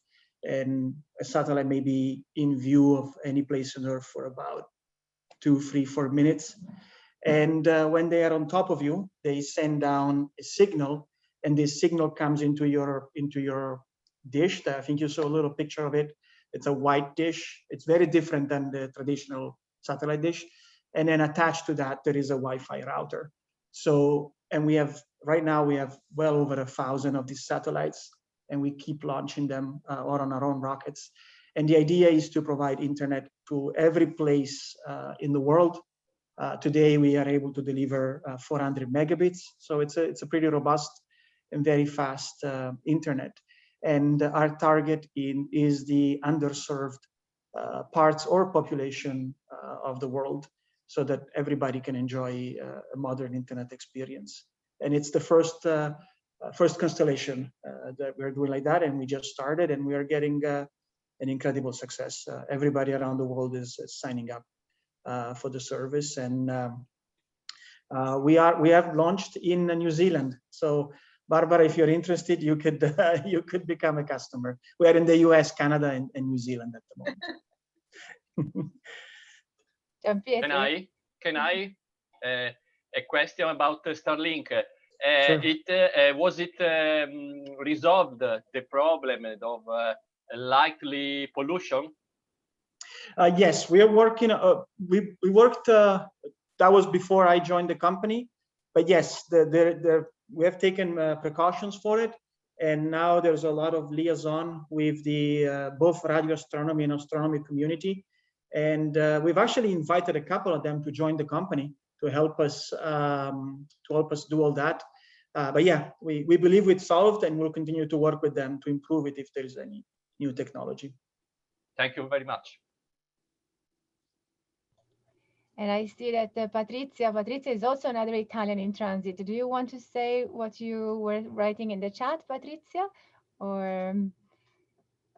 and a satellite may be in view of any place on Earth for about 2, 3, 4 minutes. And when they are on top of you, they send down a signal, and this signal comes into your dish. I think you saw a little picture of it. It's a white dish. It's very different than the traditional satellite dish. And then attached to that, there is a Wi-Fi router. So, and right now we have well over 1,000 of these satellites, and we keep launching them or on our own rockets. And the idea is to provide internet to every place in the world. Today we are able to deliver 400 megabits, so it's a pretty robust and very fast internet. And our target is the underserved parts or population of the world, so that everybody can enjoy a modern internet experience. And it's the first constellation that we're doing like that, and we just started, and we are getting an incredible success. Everybody around the world is signing up for the service, and we have launched in New Zealand. So Barbara, if you're interested, you could become a customer. We are in the US, Canada, and New Zealand at the moment. Can I a question about Starlink? Sure. Was it resolved the problem of likely pollution? Yes, we are working. We worked. That was before I joined the company, but yes, we have taken precautions for it, and now there's a lot of liaison with the both radio astronomy and astronomy community, and we've actually invited a couple of them to join the company to help us do all that. But yeah, we believe it's solved, and we'll continue to work with them to improve it if there is any new technology. Thank you very much. And I see that Patrizia is also another Italian in transit. Do you want to say what you were writing in the chat, Patrizia? Or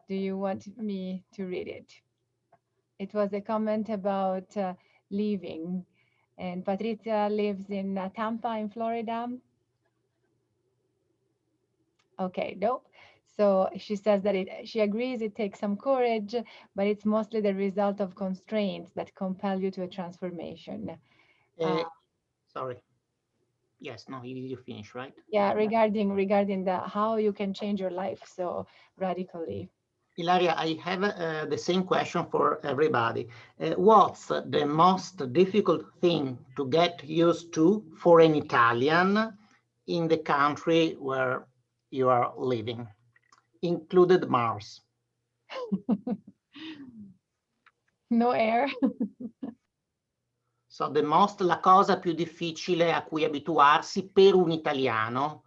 do you want me to read it? It was a comment about leaving. And Patrizia lives in Tampa in Florida. Okay, nope. So she says that she agrees it takes some courage, but it's mostly the result of constraints that compel you to a transformation. Sorry. Yes, no, you finish, right? Yeah, regarding the how you can change your life so radically. Ilaria, I have the same question for everybody. What's the most difficult thing to get used to for an Italian in the country where you are living, included Mars? No air. So la cosa più difficile a cui abituarsi per un italiano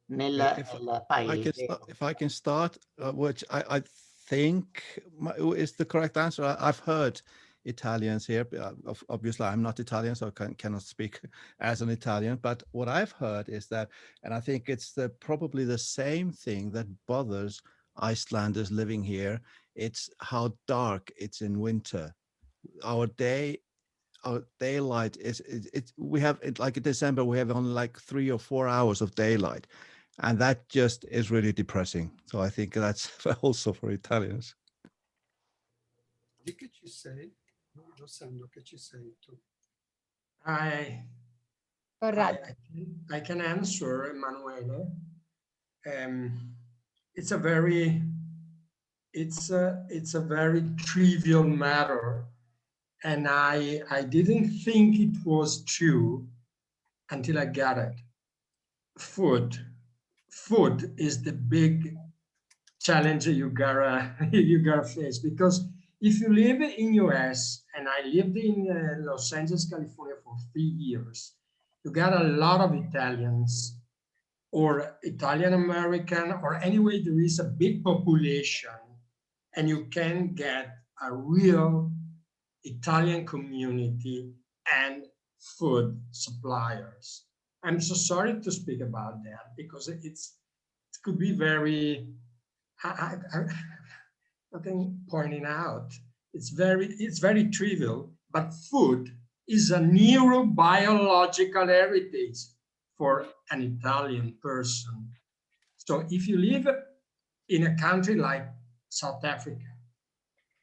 nel paese. If I can start, which I think is the correct answer. I've heard Italians here. Obviously, I'm not Italian, so I cannot speak as an Italian. But what I've heard is that, and I think it's probably the same thing that bothers Icelanders living here. It's how dark it's in winter. Our daylight is we have like in December we have only like 3 or 4 hours of daylight, and that just is really depressing. So I think that's also for Italians. Di che ci sei? Rossando, che ci sei tu? I can answer, Emanuele. It's a very trivial matter, and I didn't think it was true until I got it. Food is the big challenge you gotta face, because if you live in US, and I lived in Los Angeles, California for 3 years, you got a lot of Italians or Italian American, or anyway, there is a big population, and you can get a real Italian community and food suppliers. I'm so sorry to speak about that, because it could be very, nothing pointing out. It's very trivial, but food is a neurobiological heritage for an Italian person. So if you live in a country like South Africa,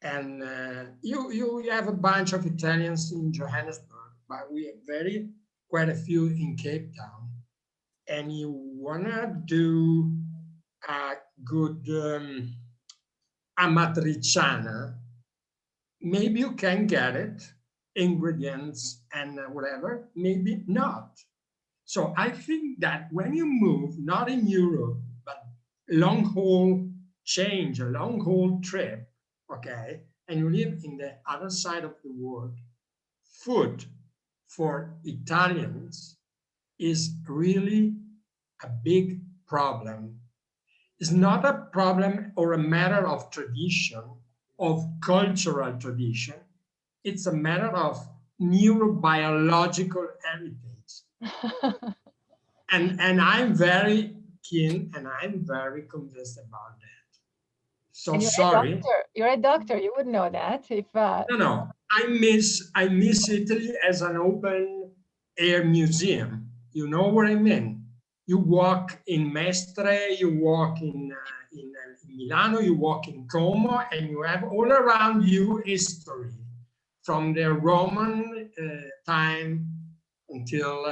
and you have a bunch of Italians in Johannesburg, but we have quite a few in Cape Town, and you wanna do a good amatriciana, maybe you can get it, ingredients and whatever, maybe not. So I think that when you move, not in Europe, but long haul change, a long haul trip, okay, and you live in the other side of the world, food for Italians is really a big problem. It's not a problem or a matter of tradition, of cultural tradition. It's a matter of neurobiological heritage. and I'm very keen and I'm very convinced about that. So and sorry. You're a doctor. You would know that. If No. I miss Italy as an open air museum. You know what I mean? You walk in Mestre, you walk in Milano, you walk in Como, and you have all around you history from the Roman time until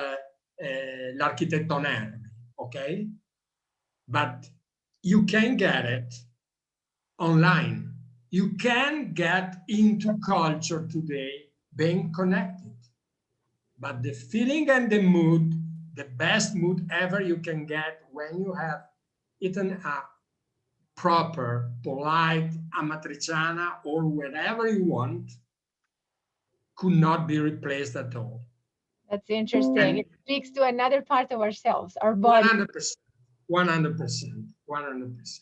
l'Architetto Minerby, okay? But you can get it online. You can get into culture today being connected. But the feeling and the mood, the best mood ever you can get when you have eaten a proper, polite amatriciana or whatever you want, could not be replaced at all. That's interesting. It speaks to another part of ourselves, our body. 100%.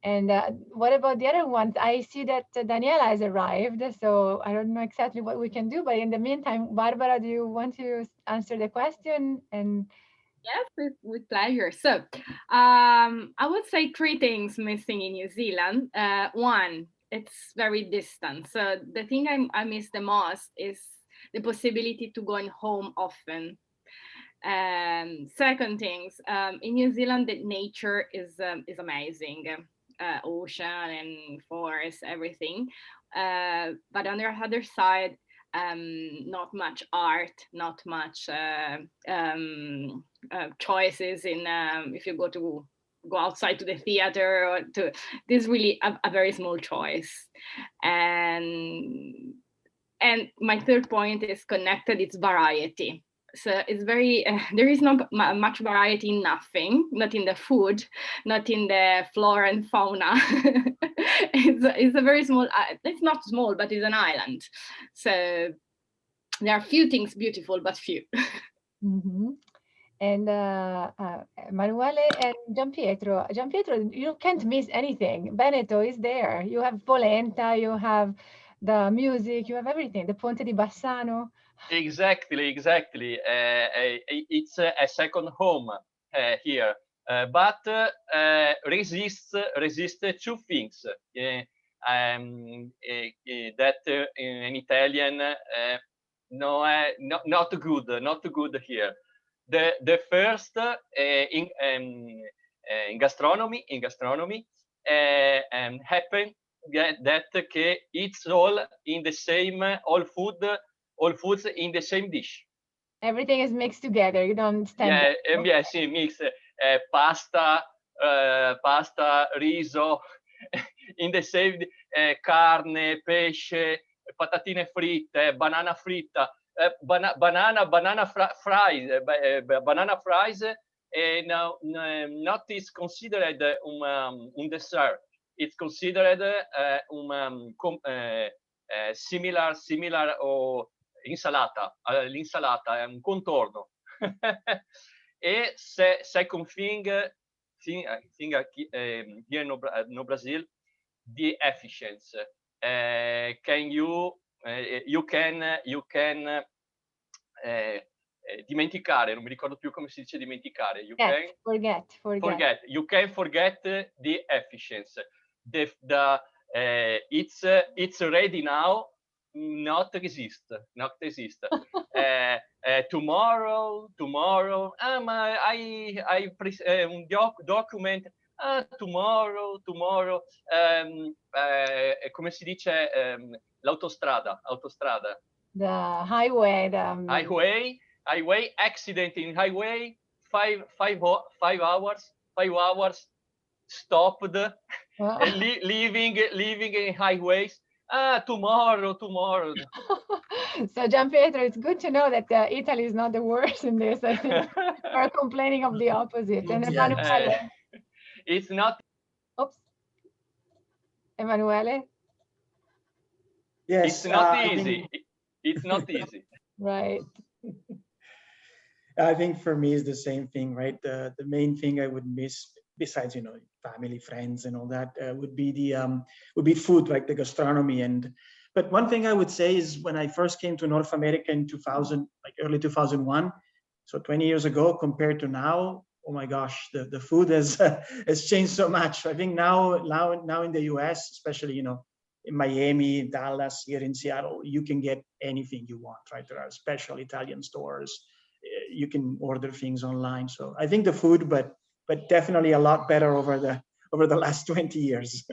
And what about the other ones? I see that Daniela has arrived, so I don't know exactly what we can do. But in the meantime, Barbara, do you want to answer the question? And yes, with pleasure. So I would say 3 things missing in New Zealand. One, it's very distant. So the thing I miss the most is the possibility to going home often. Second things, in New Zealand, the nature is amazing, ocean and forest, everything. But on the other side, not much art, not much choices in if you go outside to the theater or to this, really a very small choice. And my third point is connected, it's variety. So it's very, there is not much variety in nothing, not in the food, not in the flora and fauna. It's a very small, it's not small, but it's an island. So there are few things beautiful, but few. Mm-hmm. And Emanuele and Gianpietro, you can't miss anything. Veneto is there. You have Polenta, you have the music, you have everything. The Ponte di Bassano. Exactly. It's a second home here, but resist two things that in Italian not good here. The first in gastronomy happen that it's all in the same, all foods in the same dish. Everything is mixed together. You don't stand. Yes, mix pasta, riso in the same, carne, pesce, patatine fritte, banana fritta, banana fries. Not is considered dessert. It's considered similar o insalata, l'insalata è un contorno. E second thing here in Brazil, the efficiency. You can dimenticare, non mi ricordo più come si dice dimenticare. Forget. You can forget the efficiency. It's ready now. Not exist. Tomorrow. I un document. Tomorrow. Come si dice l'autostrada? The highway. Highway accident in highway. 5 hours stopped. And leaving in highways. Tomorrow. So Gianpietro, it's good to know that Italy is not the worst in this. I think we're complaining of the opposite. And Emanuele. It's not. Oops. Emanuele. Yes. It's not easy. It's not easy. Right. I think for me it's the same thing, right? The main thing I would miss, besides family, friends, and all that, would be food, like the gastronomy. But one thing I would say is when I first came to North America in 2000, like early 2001, so 20 years ago, compared to now, oh my gosh, the food has changed so much. I think now in the US, especially in Miami, Dallas, here in Seattle, you can get anything you want, right? There are special Italian stores. You can order things online. So I think the food, but definitely a lot better over the last 20 years.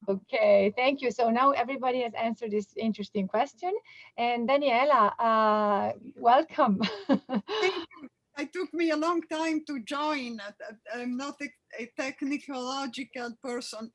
Okay, thank you. So now everybody has answered this interesting question. And Daniela, welcome. Thank you. It took me a long time to join. I'm not a technological person.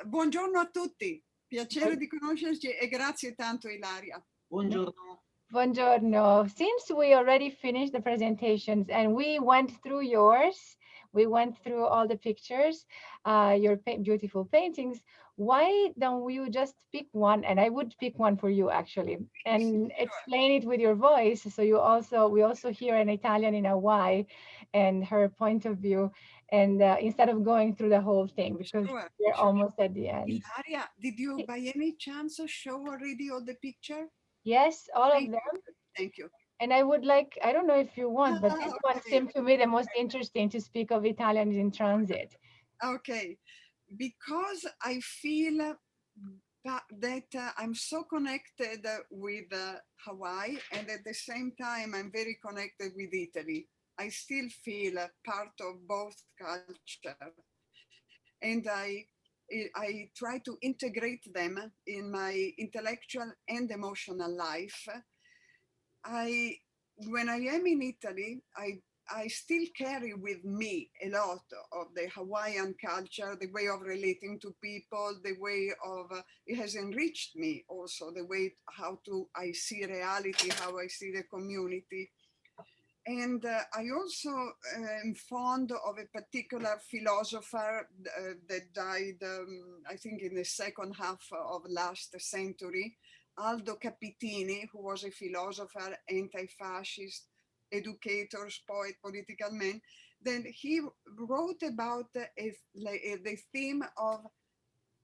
Buongiorno a tutti. Piacere di conoscerci e grazie tanto, Ilaria. Buongiorno. Buongiorno. Since we already finished the presentations and we went through yours, we went through all the pictures, your beautiful paintings, why don't you just pick one? And I would pick one for you actually, and explain it with your voice. So we also hear an Italian in Hawaii and her point of view, and instead of going through the whole thing, because we're almost at the end. Ilaria, did you by any chance show already all the picture? Yes, all of them. Thank you. And I would like, I don't know if you want, but this one seemed to me the most interesting to speak of Italians in transit. Okay, because I feel I'm so connected with Hawaii, and at the same time, I'm very connected with Italy. I still feel a part of both culture, and I try to integrate them in my intellectual and emotional life. When I am in Italy, I still carry with me a lot of the Hawaiian culture, the way of relating to people, the way of, it has enriched me also, the way I see reality, how I see the community. And I also am fond of a particular philosopher that died, I think in the second half of last century, Aldo Capitini, who was a philosopher, anti-fascist, educator, poet, political man. Then he wrote about the theme of,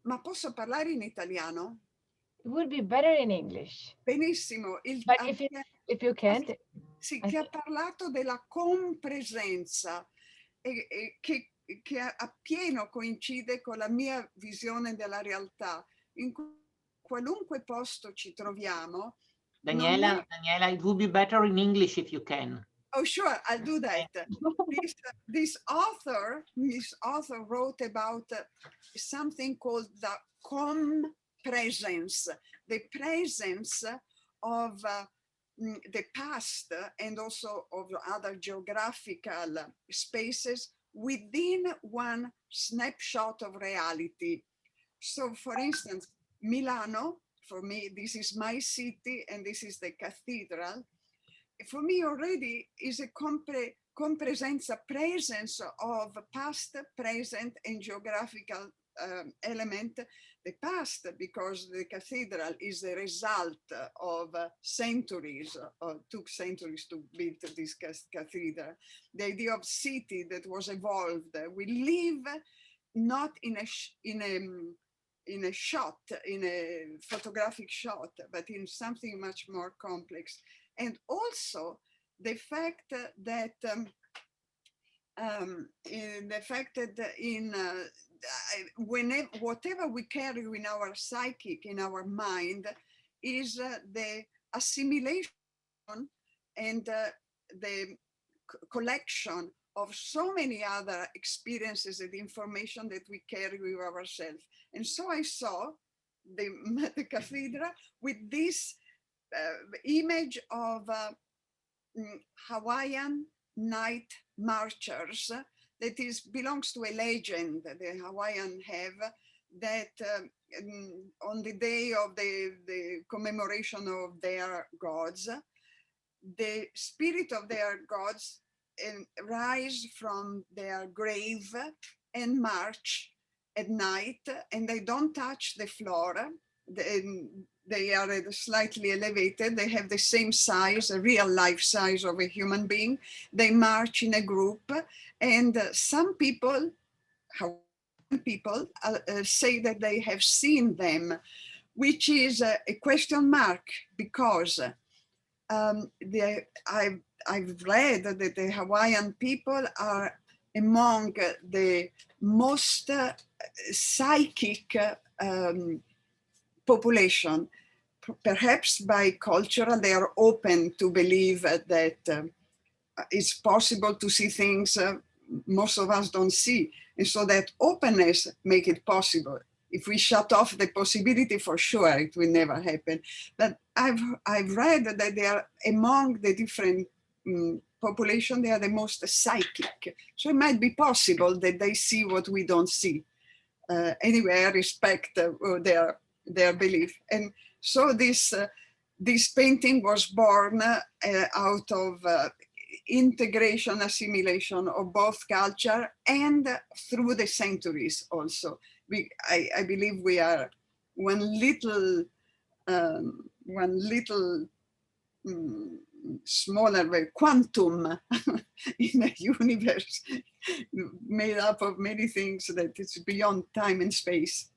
ma posso parlare in italiano? It would be better in English. Benissimo. But if you can't. Sì, che ha parlato della compresenza che appieno coincide con la mia visione della realtà. In qualunque posto ci troviamo. Daniela, it would be better in English if you can. Oh, sure, I'll do that. This author wrote about something called the compresence, the presence of the past and also of other geographical spaces within one snapshot of reality. So, for instance, Milano, for me, this is my city and this is the cathedral. For me already is a presence of past, present, and geographical element. The past, because the cathedral is the result of centuries, took centuries to build this cathedral. The idea of city that was evolved. We live not in a shot, in a photographic shot, but in something much more complex. And also the fact that whatever we carry in our psychic, in our mind, is the assimilation and the collection of so many other experiences and information that we carry with ourselves. And so I saw the cathedral with this image of Hawaiian night marchers that belongs to a legend that the Hawaiian have, that on the day of the commemoration of their gods, the spirit of their gods rise from their grave and march at night, and they don't touch the floor. They are slightly elevated. They have the same size, a real life size of a human being. They march in a group, and some people, say that they have seen them, which is a question mark, because I've read that the Hawaiian people are among the most psychic population. Perhaps by cultural, they are open to believe that it's possible to see things most of us don't see. And so that openness make it possible. If we shut off the possibility, for sure, it will never happen. But I've read that they are among the different population, they are the most psychic. So it might be possible that they see what we don't see. Anyway, I respect their belief. And so this painting was born out of integration, assimilation of both culture and through the centuries also. I believe we are one little smaller quantum in a universe made up of many things that is beyond time and space.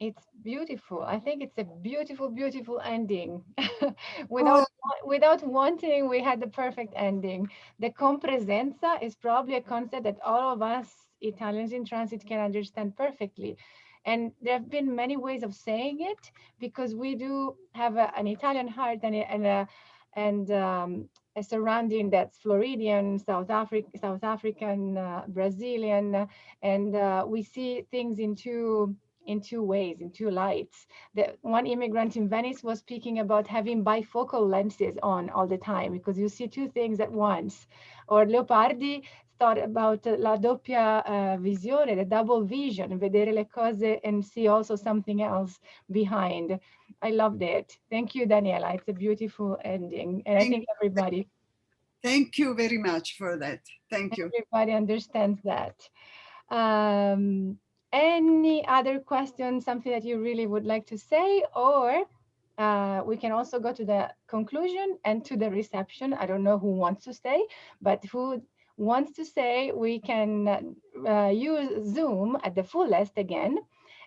It's beautiful. I think it's a beautiful, beautiful ending. Without wanting, we had the perfect ending. The compresenza is probably a concept that all of us Italians in transit can understand perfectly. And there have been many ways of saying it, because we do have an Italian heart and a surrounding that's Floridian, South African, Brazilian, and we see things in two ways, in two lights. The one immigrant in Venice was speaking about having bifocal lenses on all the time, because you see two things at once. Or Leopardi thought about la doppia visione, the double vision, vedere le cose and see also something else behind. I loved it. Thank you, Daniela. It's a beautiful ending. And I think everybody. Thank you very much for that. Thank you. Everybody understands that. Any other questions, something that you really would like to say, or we can also go to the conclusion and to the reception. I don't know who wants to stay, but who wants to say, we can use Zoom at the fullest again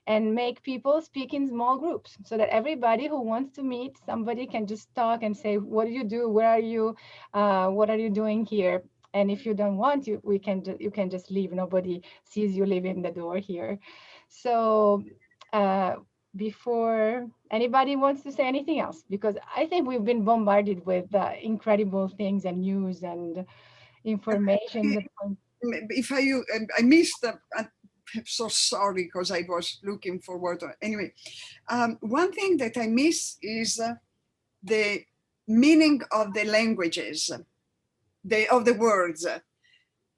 and make people speak in small groups, so that everybody who wants to meet somebody can just talk and say, what do you do? Where are you? What are you doing here? And if you don't want to, you can just leave. Nobody sees you leaving the door here. So before anybody wants to say anything else, because I think we've been bombarded with incredible things and news and information. If I missed, I'm so sorry, because I was looking forward to. Anyway, one thing that I miss is the meaning of the languages, of the words.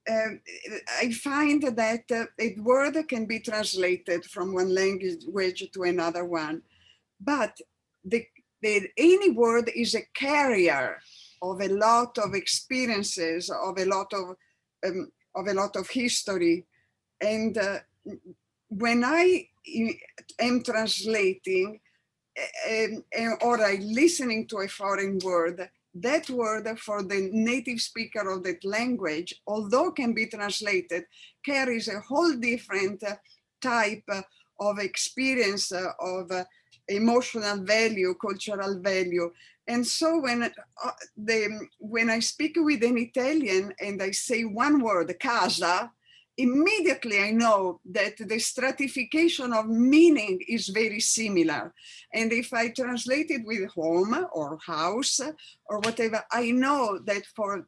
I find that a word can be translated from one language to another one, but any word is a carrier of a lot of experiences, of a lot of history. And when I am translating or I listening to a foreign word, that word for the native speaker of that language, although can be translated, carries a whole different type of experience, of emotional value, cultural value. And so when I speak with an Italian and I say one word, casa, immediately I know that the stratification of meaning is very similar. And if I translate it with home or house or whatever, I know that for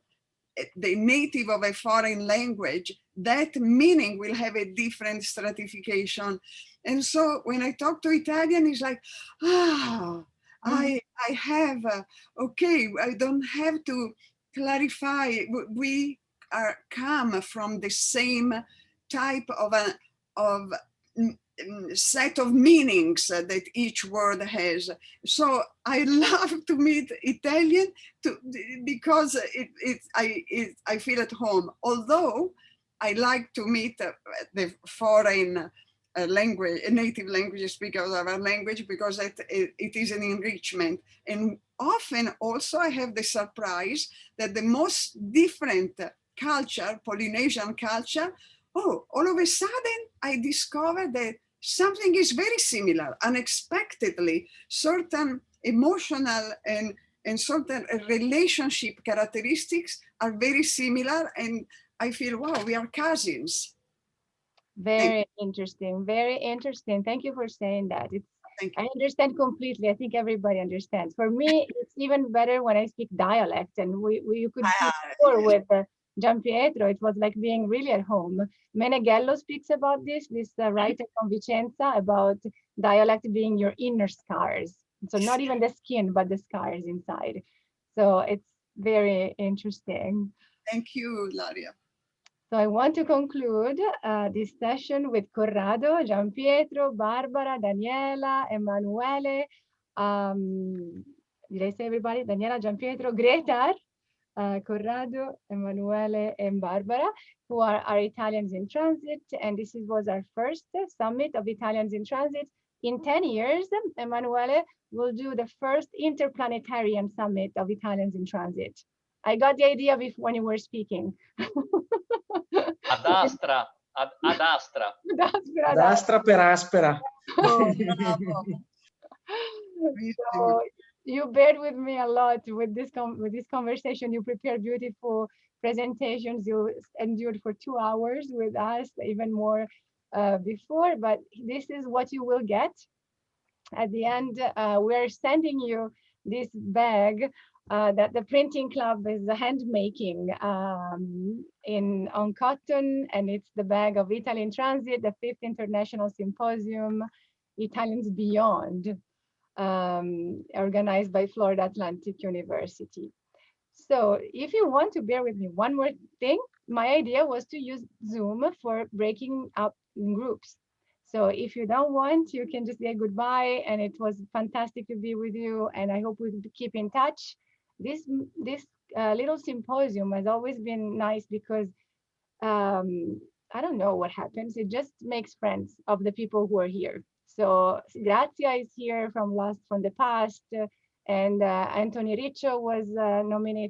the native of a foreign language, that meaning will have a different stratification. And so when I talk to Italian, it's like, I have, okay, I don't have to clarify. We come from the same type of set of meanings that each word has. So I love to meet Italian because I feel at home. Although I like to meet the foreign language, native language speakers of our language, because it is an enrichment. And often also I have the surprise that the most different culture, Polynesian culture, all of a sudden I discovered that something is very similar. Unexpectedly, certain emotional and certain relationship characteristics are very similar, and I feel, wow, we are cousins. Very interesting, very interesting. Thank you for saying that. I understand completely. I think everybody understands. For me, it's even better when I speak dialect, and you could see before with Gian Pietro, it was like being really at home. Meneghello speaks about this writer from Vicenza, about dialect being your inner scars. So not even the skin, but the scars inside. So it's very interesting. Thank you, Ilaria. So I want to conclude this session with Corrado, Gian Pietro, Barbara, Daniela, Emanuele. Did I say everybody? Daniela, Gian Pietro, Greta, Corrado, Emanuele, and Barbara, who are our Italians in Transit. And this was our first summit of Italians in Transit. In 10 years, Emanuele will do the first interplanetarian summit of Italians in Transit. I got the idea when you were speaking. Ad astra, ad astra. Ad astra per aspera. Oh, so you bared with me a lot with this conversation. You prepared beautiful presentations. You endured for 2 hours with us, even more before, but this is what you will get. At the end, we're sending you this bag that the printing club is hand making on cotton, and it's the bag of Italy in Transit, the 5th International Symposium, Italians Beyond, organized by Florida Atlantic University. So if you want to bear with me, one more thing, my idea was to use Zoom for breaking up in groups. So if you don't want, you can just say goodbye, and it was fantastic to be with you, and I hope we keep in touch. This little symposium has always been nice because I don't know what happens. It just makes friends of the people who are here. So Grazia is here from the past, and Anthony Riccio was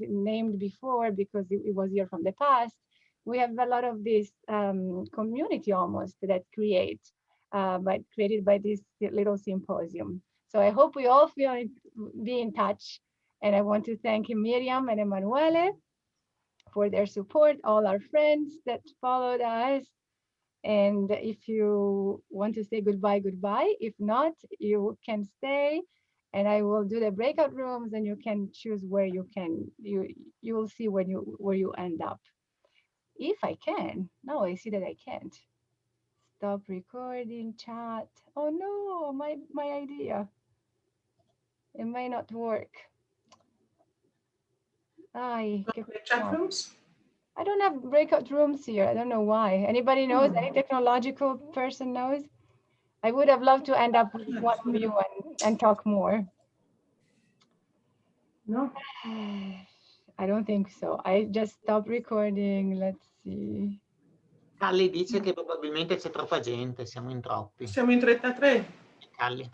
named before because he was here from the past. We have a lot of this community almost that created by this little symposium. So I hope we all be in touch. And I want to thank Miriam and Emanuele for their support, all our friends that followed us. And if you want to say goodbye, goodbye. If not, you can stay, and I will do the breakout rooms, and you can choose where you will see where you end up. If I can. No, I see that I can't. Stop recording, chat. Oh no, my idea. It may not work. Chat rooms? I don't have breakout rooms here. I don't know why. Anybody knows? Any technological person knows? I would have loved to end up with one of you and talk more. No. I don't think so. I just stopped recording. Let's see. Calli dice che probabilmente c'è troppa gente, siamo in troppi. Siamo in 33. Calli.